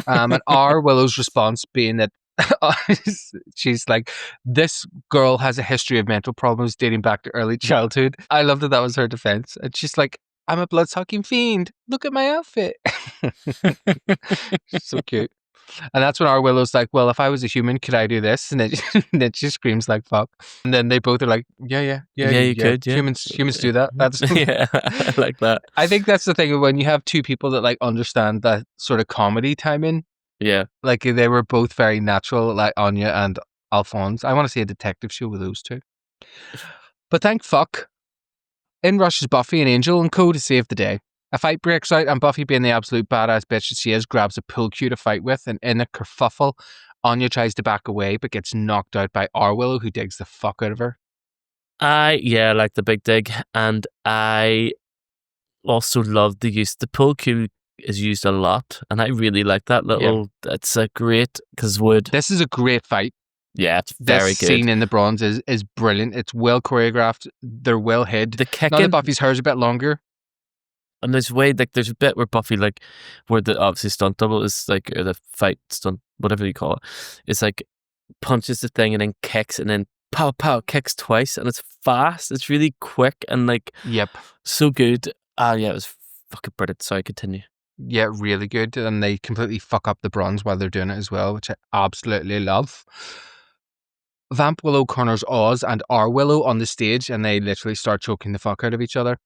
And our Willow's response being that she's like, this girl has a history of mental problems dating back to early childhood. I love that was her defense. And she's like, I'm a blood-sucking fiend. Look at my outfit. So cute. And that's when our Willow's like, well, if I was a human, could I do this? And then she screams like, fuck. And then they both are like, yeah, you could. Yeah. Humans do that. That's yeah, I like that. I think that's the thing when you have two people that like understand that sort of comedy timing. Yeah. Like they were both very natural, like Anya and Alphonse. I want to see a detective show with those two. But thank fuck, in rushes Buffy and Angel and co to save the day. A fight breaks out and Buffy, being the absolute badass bitch that she is, grabs a pool cue to fight with, and in a kerfuffle, Anya tries to back away but gets knocked out by our Willow, who digs the fuck out of her. I like the big dig, and I also love the use. The pool cue is used a lot, and I really like that little. Yeah. It's a great because wood. This is a great fight. Yeah, it's very this good. Scene in the Bronze is brilliant. It's well choreographed. They're well hid. The kicking. Now that Buffy's hair's a bit longer. And there's there's a bit where Buffy, like, where the obviously stunt double is like, or the fight stunt, whatever you call it, is like punches the thing and then kicks and then pow pow kicks twice, and it's fast. It's really quick and like, so good. Yeah, it was fucking brilliant. Sorry, continue. Yeah, really good, and they completely fuck up the Bronze while they're doing it as well, which I absolutely love. Vamp Willow corners Oz and our Willow on the stage, and they literally start choking the fuck out of each other.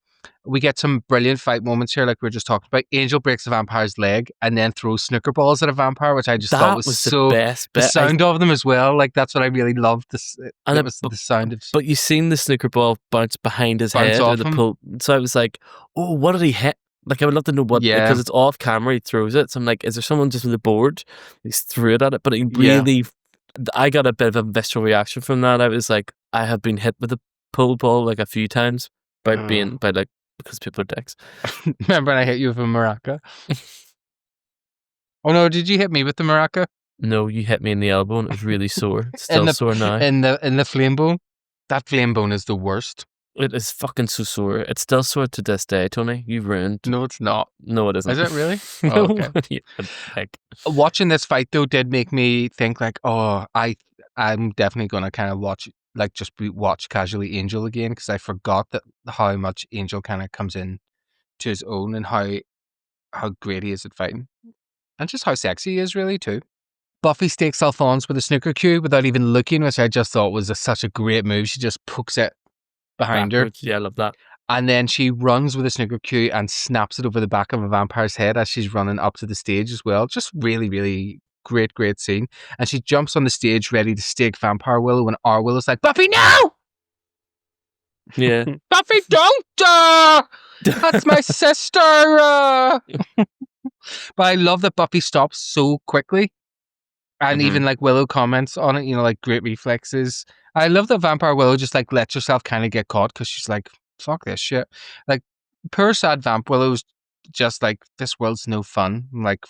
We get some brilliant fight moments here, like we were just talking about. Angel breaks a vampire's leg and then throws snooker balls at a vampire, which I just thought was so the best bit. The sound of them as well, like that's what I really loved. And it was the sound of. But you seen the snooker ball bounce behind his head or the pull, so I was like, oh, what did he hit? Like I would love to know what, because it's off camera. He throws it, so I'm like, is there someone just with a board? He threw it at it, but he really. I got a bit of a visceral reaction from that. I was like, I have been hit with a pull ball like a few times because people are dicks. Remember when I hit you with a maraca? Oh no, did you hit me with the maraca? No, you hit me in the elbow and it was really sore. It's still sore now. In the flame bone? That flame bone is the worst. It is fucking so sore. It's still sore to this day, Tony. You've ruined. No, it's not. No, it isn't. Is it really? No. Oh, okay. Watching this fight though did make me think like, oh, I'm definitely gonna kind of watch casually Angel again, because I forgot that how much Angel kind of comes in to his own and how great he is at fighting, and just how sexy he is really too. Buffy stakes Alphonse with a snooker cue without even looking, which I just thought was such a great move. She just pokes it behind backwards. her. Yeah, I love that. And then she runs with a snooker cue and snaps it over the back of a vampire's head as she's running up to the stage as well. Just really, really great scene. And she jumps on the stage ready to stake Vampire Willow, and our Willow's like, Buffy, no! Yeah. Buffy, don't! That's my sister! But I love that Buffy stops so quickly. And even like Willow comments on it, you know, like great reflexes. I love that Vampire Willow just like lets herself kind of get caught because she's like, fuck this shit. Like, poor sad Vamp Willow's just like, this world's no fun. I'm like,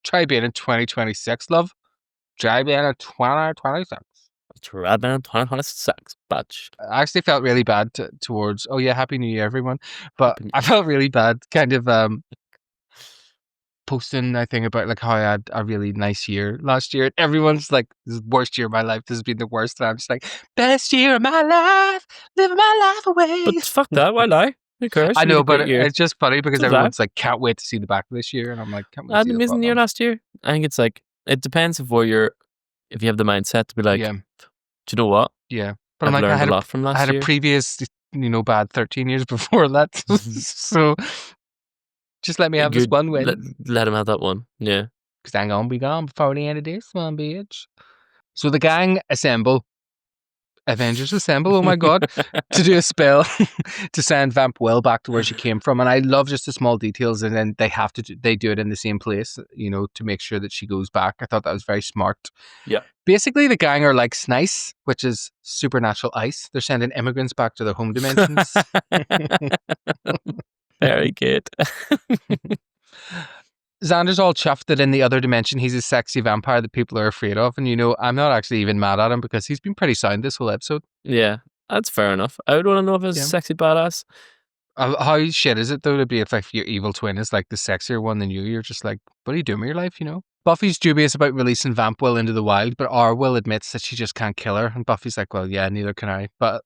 try being in 2026, love. Try being in 2026. Try being in 2026, bitch. I actually felt really bad towards, oh yeah, Happy New Year, everyone. But I felt really bad kind of posting a thing about like how I had a really nice year last year. Everyone's like, this is the worst year of my life. This has been the worst. And I'm just like, best year of my life, living my life away. But fuck that, why lie? Who cares? I You had know, a great but year. it's just funny because So everyone's like, can't wait to see the back of this year. And I'm like, can't wait I to had see an the amazing front year one. last year. I think it's like, it depends of where you're, if you have the mindset to be like, Yeah. do you know what? Yeah. But I've I'm like, learned a lot from last I had year. a previous, you know, bad 13 years before that. So just let me have this Good. one win. Let him have that one. Yeah. Because I'm going to be gone before the end of this one, bitch. So the gang assemble. Avengers assemble, oh my god, to do a spell to send Vamp Willow back to where she came from. And I love just the small details, and then they do it in the same place, you know, to make sure that she goes back. I thought that was very smart. Yeah. Basically, the gang are like Snice, which is supernatural ice. They're sending immigrants back to their home dimensions. Very good. Xander's all chuffed that in the other dimension he's a sexy vampire that people are afraid of. And, you know, I'm not actually even mad at him because he's been pretty sound this whole episode. Yeah, that's fair enough. I would want to know if it's a sexy badass. How shit is it, though, to be if like, your evil twin is like the sexier one than you? You're just like, what are you doing with your life, you know? Buffy's dubious about releasing Vamp Will into the wild, but Will admits that she just can't kill her. And Buffy's like, well, yeah, neither can I. But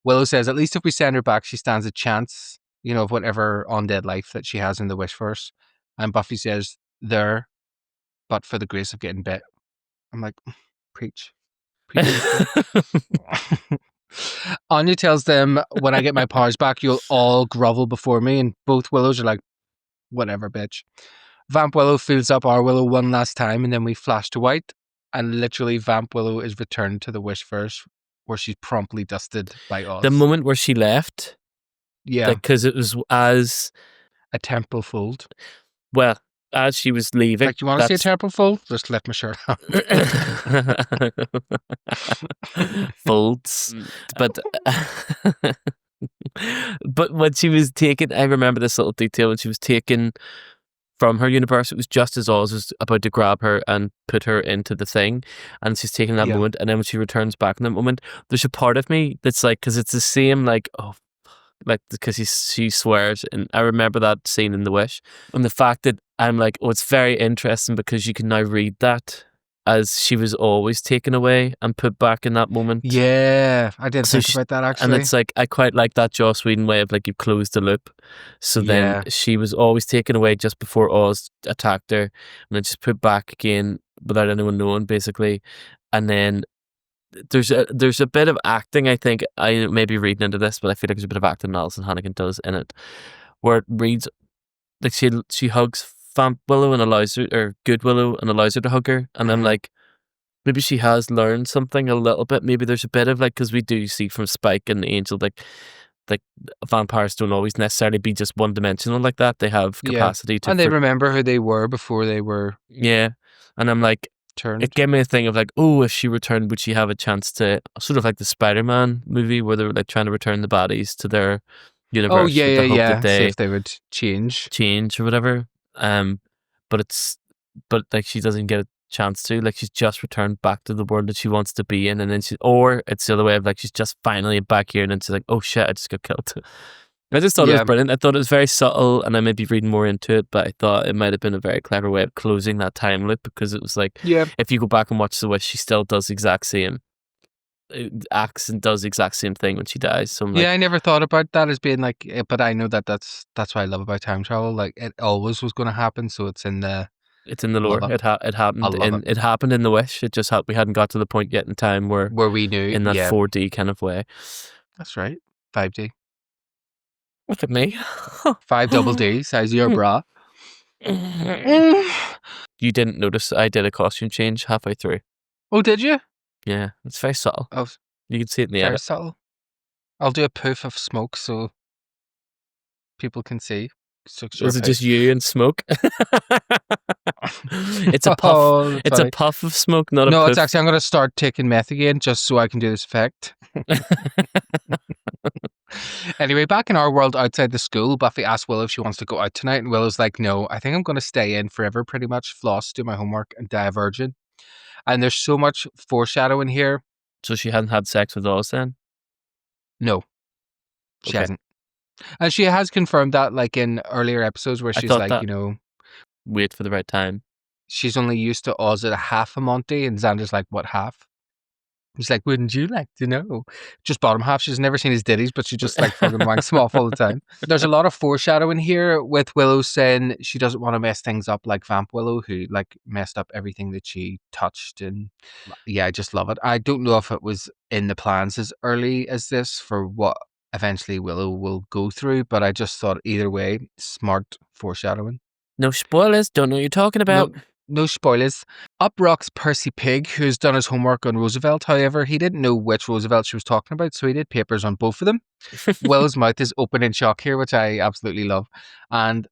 Willow says, at least if we send her back, she stands a chance, you know, of whatever undead life that she has in the WIshverse. And Buffy says, there, but for the grace of getting bit. I'm like, preach. Anya tells them, when I get my powers back, you'll all grovel before me. And both Willows are like, whatever, bitch. Vamp Willow fills up our Willow one last time, and then we flash to white. And literally, Vamp Willow is returned to the WIshverse, where she's promptly dusted by Oz. The moment where she left. Yeah. Because it was as a temple fold. Well, as she was leaving. Like, you want to see a temple fold? Just lift my shirt up. Folds. But when she was taken, I remember this little detail, when she was taken from her universe, it was just as Oz was about to grab her and put her into the thing, and she's taking that moment, and then when she returns back in that moment, there's a part of me that's like, because it's the same, like, oh, like, because she swears, and I remember that scene in The Wish, and the fact that I'm like, oh, it's very interesting because you can now read that as she was always taken away and put back in that moment. Yeah, I did think about that, actually. And it's like, I quite like that Joss Whedon way of like, you've closed the loop. So then she was always taken away just before Oz attacked her, and then just put back again without anyone knowing, basically. And then there's a bit of acting, I think, I may be reading into this, but I feel like there's a bit of acting Alison Hannigan does in it, where it reads like she hugs Vamp Willow and allows her, or Good Willow, and allows her to hug her, and I'm like, maybe she has learned something a little bit. Maybe there's a bit of like, because we do see from Spike and Angel, like vampires don't always necessarily be just one dimensional like that. They have capacity to, and they remember who they were before they were. Yeah, and I'm like, turned. It gave me a thing of like, oh, if she returned, would she have a chance to, sort of like the Spider-Man movie where they were like trying to return the bodies to their universe. Oh yeah, with the hope that See if they would change or whatever. But like, she doesn't get a chance to, like, she's just returned back to the world that she wants to be in, and then or it's the other way of like, she's just finally back here, and then she's like, oh shit, I just got killed. I just thought it was brilliant. I thought it was very subtle, and I may be reading more into it, but I thought it might have been a very clever way of closing that time loop, because it was like, if you go back and watch The Wish, she still does the exact same, acts and does the exact same thing when she dies. So I'm like, I never thought about that as being like, but I know that's what I love about time travel. Like, it always was going to happen, so it's in the lore. It happened in The Wish. It just we hadn't got to the point yet in time where we knew in that 4D kind of way. That's right, 5D. Look at me. 5 double D, size of your bra. You didn't notice I did a costume change halfway through. Oh, did you? Yeah, it's very subtle. Oh, you can see it in the very edit. subtle. I'll do a poof of smoke so people can see. Is it just you and smoke? It's a puff. Oh, that's It's funny. a puff of smoke, not a No, poof. it's actually, I'm going to start taking meth again just so I can do this effect. Anyway, back in our world outside the school, Buffy asks Willow if she wants to go out tonight, and Willow's like, no, I think I'm going to stay in forever, pretty much, floss, do my homework, and die a virgin. And there's so much foreshadowing here. So she hadn't had sex with Oz then? No, she Okay. hasn't. And she has confirmed that, like, in earlier episodes where I she's thought like, that- you know, Wait for the right time. she's only used to Oz at a half a Monty, and Xander's like, what half? He's like, wouldn't you like to know? Just bottom half. She's never seen his ditties, but she just like fucking wanks him off all the time. There's a lot of foreshadowing here with Willow saying she doesn't want to mess things up like Vamp Willow, who like messed up everything that she touched. And yeah, I just love it. I don't know if it was in the plans as early as this for what eventually Willow will go through, but I just thought either way, smart foreshadowing. No spoilers. Don't know what you're talking about. No spoilers. Up rocks Percy Pig, who's done his homework on Roosevelt. However, he didn't know which Roosevelt she was talking about, so he did papers on both of them. Willow's mouth is open in shock here, which I absolutely love. And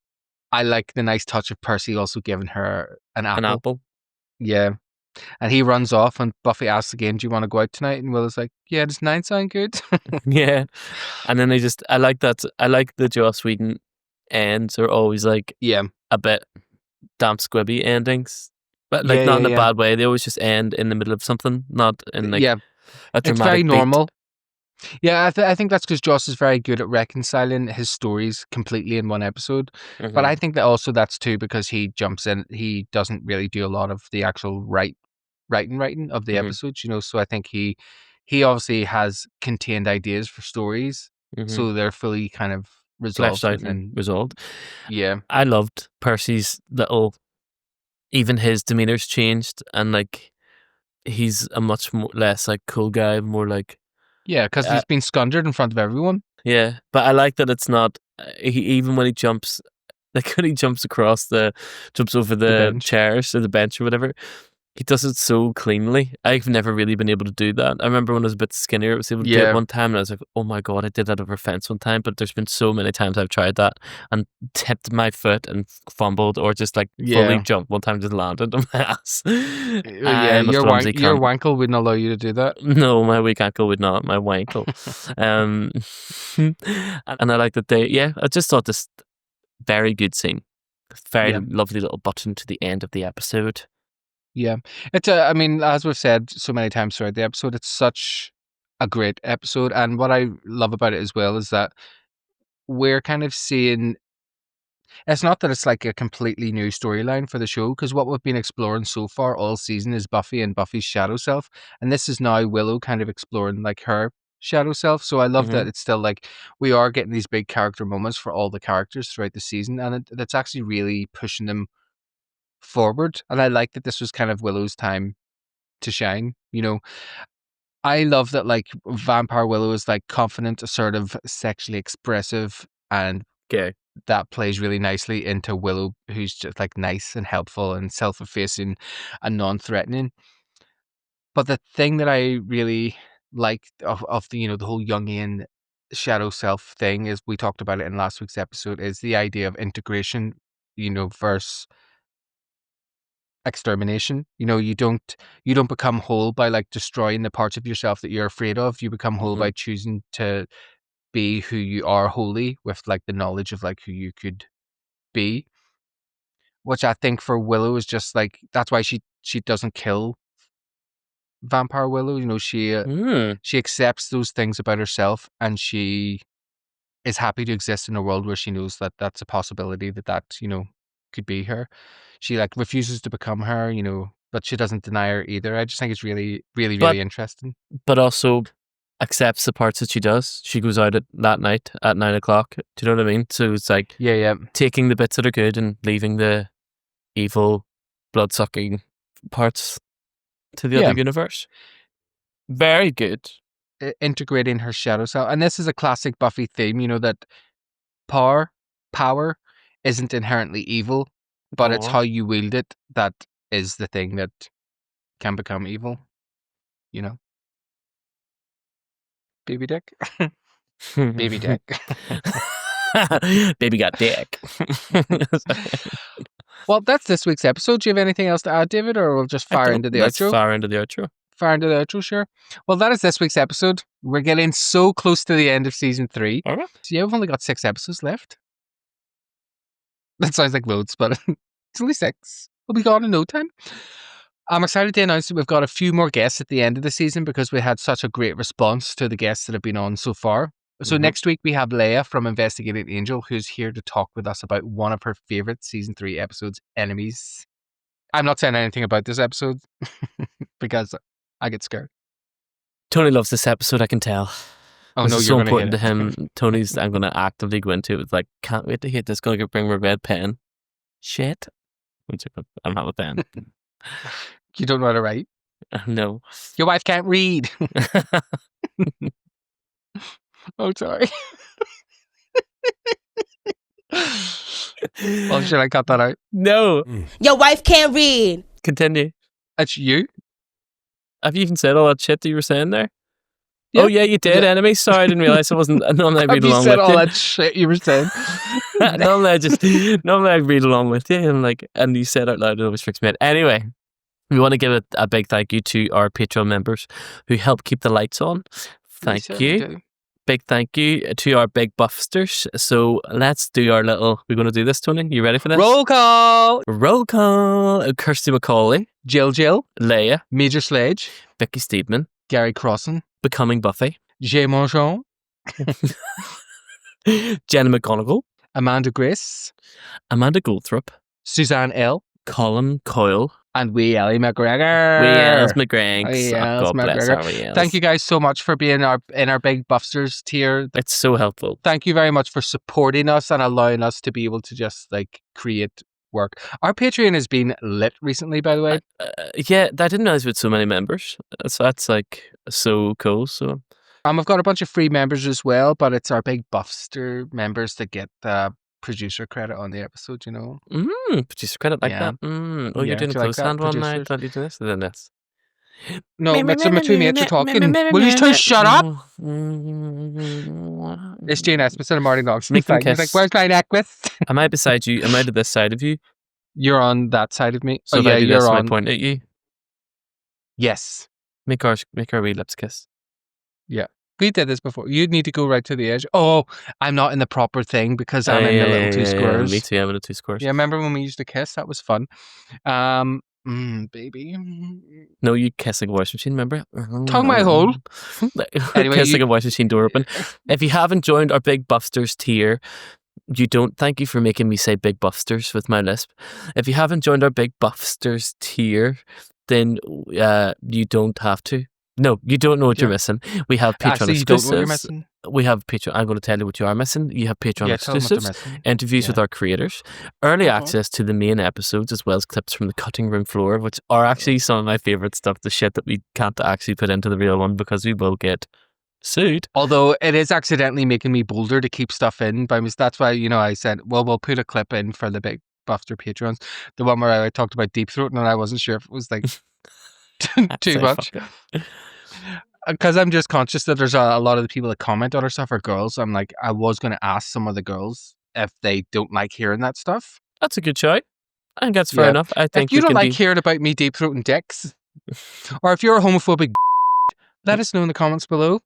I like the nice touch of Percy also giving her an apple. An apple. Yeah. And he runs off, and Buffy asks again, do you want to go out tonight? And Willow's like, yeah, does 9 sound good? Yeah. And then I like that. I like the Joss Whedon ends are always like a bit damp squibby endings. But like not in a bad way. They always just end in the middle of something, not in like a dramatic it's very beat. normal. Yeah, I think that's because Joss is very good at reconciling his stories completely in one episode. But I think that also that's too because he jumps in. He doesn't really do a lot of the actual writing of the episodes, you know. So I think he obviously has contained ideas for stories, so they're fully kind of resolved fleshed out and resolved. Yeah, I loved Percy's little. Even his demeanor's changed, and like he's a much more less like cool guy, more like yeah, because he's been scundered in front of everyone. Yeah, but I like that it's not. Even when he jumps, like when he jumps over the chairs or the bench or whatever, he does it so cleanly. I've never really been able to do that. I remember when I was a bit skinnier, I was able to do it one time, and I was like, "Oh my god, I did that over a fence one time." But there's been so many times I've tried that and tipped my foot and fumbled, or just like fully jumped. One time, just landed on my ass. Yeah, your wankle wouldn't allow you to do that. No, my weak ankle would not. My wankle. And I like that I just thought this very good scene. Very lovely little button to the end of the episode. Yeah, it's I mean, as we've said so many times throughout the episode, it's such a great episode, and what I love about it as well is that we're kind of seeing. It's not that it's like a completely new storyline for the show, because what we've been exploring so far all season is Buffy and Buffy's shadow self, and this is now Willow kind of exploring like her shadow self. So I love that it's still like we are getting these big character moments for all the characters throughout the season, and that's actually really pushing them forward. And I like that this was kind of Willow's time to shine. You know, I love that like Vampire Willow is like confident, assertive, sexually expressive, and that plays really nicely into Willow, who's just like nice and helpful and self-effacing and non-threatening. But the thing that I really like of the, you know, the whole Jungian shadow self thing, is we talked about it in last week's episode, is the idea of integration, you know, versus extermination. You know, you don't become whole by like destroying the parts of yourself that you're afraid of. You become whole by choosing to be who you are wholly, with like the knowledge of like who you could be, which I think for Willow is just like, that's why she doesn't kill Vampire Willow. You know, she accepts those things about herself, and she is happy to exist in a world where she knows that that's a possibility, that you know could be her. She like refuses to become her, you know, but she doesn't deny her either. I just think it's really interesting. But also accepts the parts that she does. She goes out that night at 9 o'clock. Do you know what I mean? So it's like taking the bits that are good and leaving the evil, blood-sucking parts to the other universe. Very good. Integrating her shadow self. And this is a classic Buffy theme, you know, that power isn't inherently evil, but it's how you wield it that is the thing that can become evil, you know? Baby dick. Baby dick. Baby got dick. Well, that's this week's episode. Do you have anything else to add, David, or we'll just fire into the Let's outro? fire into the outro. Fire into the outro, sure. Well, that is this week's episode. We're getting so close to the end of season 3. All right. So yeah, we've only got 6 episodes left. That sounds like loads, but it's only 6. We'll be gone in no time. I'm excited to announce that we've got a few more guests at the end of the season because we had such a great response to the guests that have been on so far. So next week we have Leia from Investigating Angel, who's here to talk with us about one of her favorite season 3 episodes, Enemies. I'm not saying anything about this episode because I get scared. Tony loves this episode, I can tell. Oh This no, is you're so going to important to him. Tony's, I'm going to actively go into it with like, can't wait to hit this, going to bring my red pen. Shit. I'm not a pen. You don't know how to write? No. Your wife can't read. Oh, sorry. Well, should I cut that out? No. Your wife can't read. Continue. That's you? Have you even said all that shit that you were saying there? Yeah. Oh, yeah, you did. Enemy. Sorry, I didn't realize I wasn't. Normally I read Have you along said with all you. that shit you were saying? Normally I read along with you, and like, and you said out loud, it always freaks me out. Anyway, we want to give a big thank you to our Patreon members who help keep the lights on. Thank you. Big thank you to our big buffsters. So let's do our little. We're going to do this, Tony. You ready for this? Roll call. Roll call. Kirsty McCauley, Jill, Leia, Major Sledge, Vicky Steedman, Gary Crossan, Becoming Buffy, Jay Monchon, Jenna McGonigal, Amanda Grace, Amanda Goldthorpe, Suzanne L, Colin Coyle, and wee Ellie McGregor. Wee Els McGregor. Wee Els God bless our McGregor. wee Els. Thank you guys so much for being in our big buffsters tier. It's so helpful. Thank you very much for supporting us and allowing us to be able to just like create work. Our Patreon has been lit recently, by the way. Yeah, I didn't realize we had so many members. So that's like so cool. So, we've got a bunch of free members as well, but it's our big buffster members that get producer credit on the episode, you know. Producer credit like that. Oh, you're doing a close hand one night. Thought you do this, then this. No, but some of my two mates are talking. Will you two shut up? It's Jane Esmond and Marty Knox. Make them He's kiss. like, where's my necklace? Am I beside you? Am I to this side of you? You're on that side of me. So if yeah, I do you're this, on. I point at you. Yes. Make our wee lips kiss. Yeah. We did this before. You'd need to go right to the edge. Oh, I'm not in the proper thing because I'm in the little two squares. Me too, I'm in the 2 squares. Yeah, remember when we used to kiss? That was fun. Baby. No, you kissing a washing machine, remember? Tongue my hole. Anyway, kissing a washing machine door open. If you haven't joined our Big Buffsters tier, you don't. Thank you for making me say Big Buffsters with my lisp. If you haven't joined our Big Buffsters tier, then you don't have to. No, you don't know what you're missing. We have Patreon Actually, you don't know what you're exclusives. missing. We have Patreon. I'm going to tell you what you are missing. You have Patreon Yeah, tell them what they're exclusives, missing. interviews with our creators, early access to the main episodes, as well as clips from the cutting room floor, which are actually some of my favorite stuff. The shit that we can't actually put into the real one because we will get sued. Although it is accidentally making me bolder to keep stuff in. That's why, I said, well, we'll put a clip in for the Big Buffster Patrons. The one where I talked about deep throat and I wasn't sure if it was like too much. Because I'm just conscious that there's a lot of the people that comment on our stuff are girls. I'm like, I was going to ask some of the girls if they don't like hearing that stuff. That's a good shout. I think that's fair enough. I think if you don't like hearing about me deep throating dicks, or if you're a homophobic, let us know in the comments below.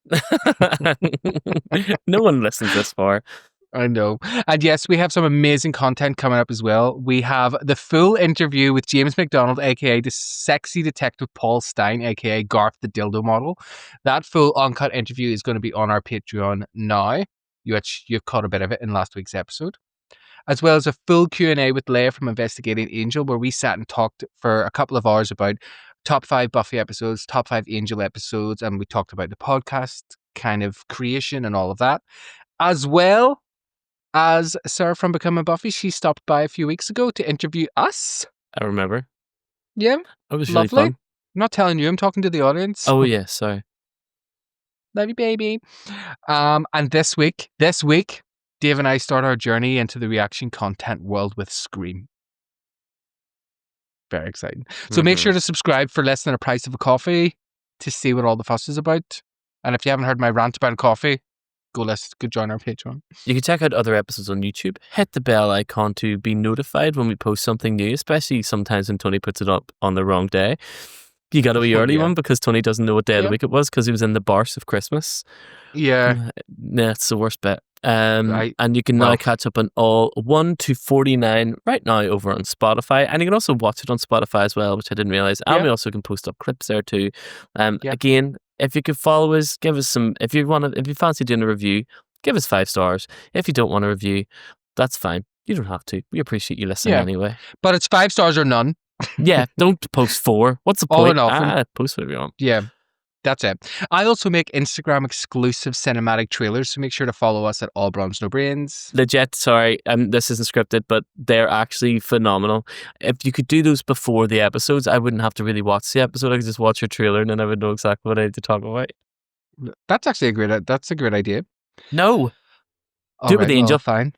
No one listens this far. I know. And yes, we have some amazing content coming up as well. We have the full interview with James McDonald, aka the sexy detective Paul Stein, aka Garth the Dildo Model. That full uncut interview is going to be on our Patreon now, which you've caught a bit of it in last week's episode. As well as a full Q&A with Leia from Investigating Angel, where we sat and talked for a couple of hours about top 5 Buffy episodes, top 5 Angel episodes, and we talked about the podcast kind of creation and all of that. As well as Sarah from Becoming Buffy, she stopped by a few weeks ago to interview us. I remember. Yeah. It was lovely. really fun. I'm not telling you, I'm talking to the audience. Oh, yeah, sorry. Love you, baby. And this week, Dave and I start our journey into the reaction content world with Scream. Very exciting. So make sure to subscribe for less than a price of a coffee to see what all the fuss is about. And if you haven't heard my rant about coffee, go join our Patreon. You can check out other episodes on YouTube. Hit the bell icon to be notified when we post something new, especially sometimes when Tony puts it up on the wrong day. You got a wee early one because Tony doesn't know what day of the week it was because he was in the Barse of Christmas. Yeah. Yeah, it's the worst bit. And you can now catch up on all 1 to 49 right now over on Spotify. And you can also watch it on Spotify as well, which I didn't realize. And we also can post up clips there too. Again, if you could follow us, give us some, if you fancy doing a review, give us 5 stars. If you don't want a review, that's fine. You don't have to. We appreciate you listening anyway. But it's 5 stars or none. Yeah, don't post 4. What's the All point? or nothing. Post whatever you want. Yeah, that's it. I also make Instagram exclusive cinematic trailers, so make sure to follow us at All Bronze No Brains. Legit, sorry, this isn't scripted, but they're actually phenomenal. If you could do those before the episodes, I wouldn't have to really watch the episode. I could just watch your trailer and then I would know exactly what I need to talk about. That's actually a great idea. No. Do it with Angel. Well, fine.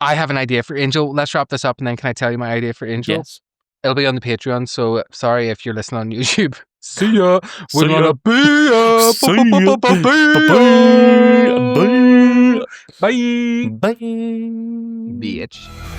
I have an idea for Angel. Let's wrap this up and then can I tell you my idea for Angel? Yes. It'll be on the Patreon, so sorry if you're listening on YouTube. See ya. See We're ya. gonna be ya. See ya. Bye. Bye. Bitch.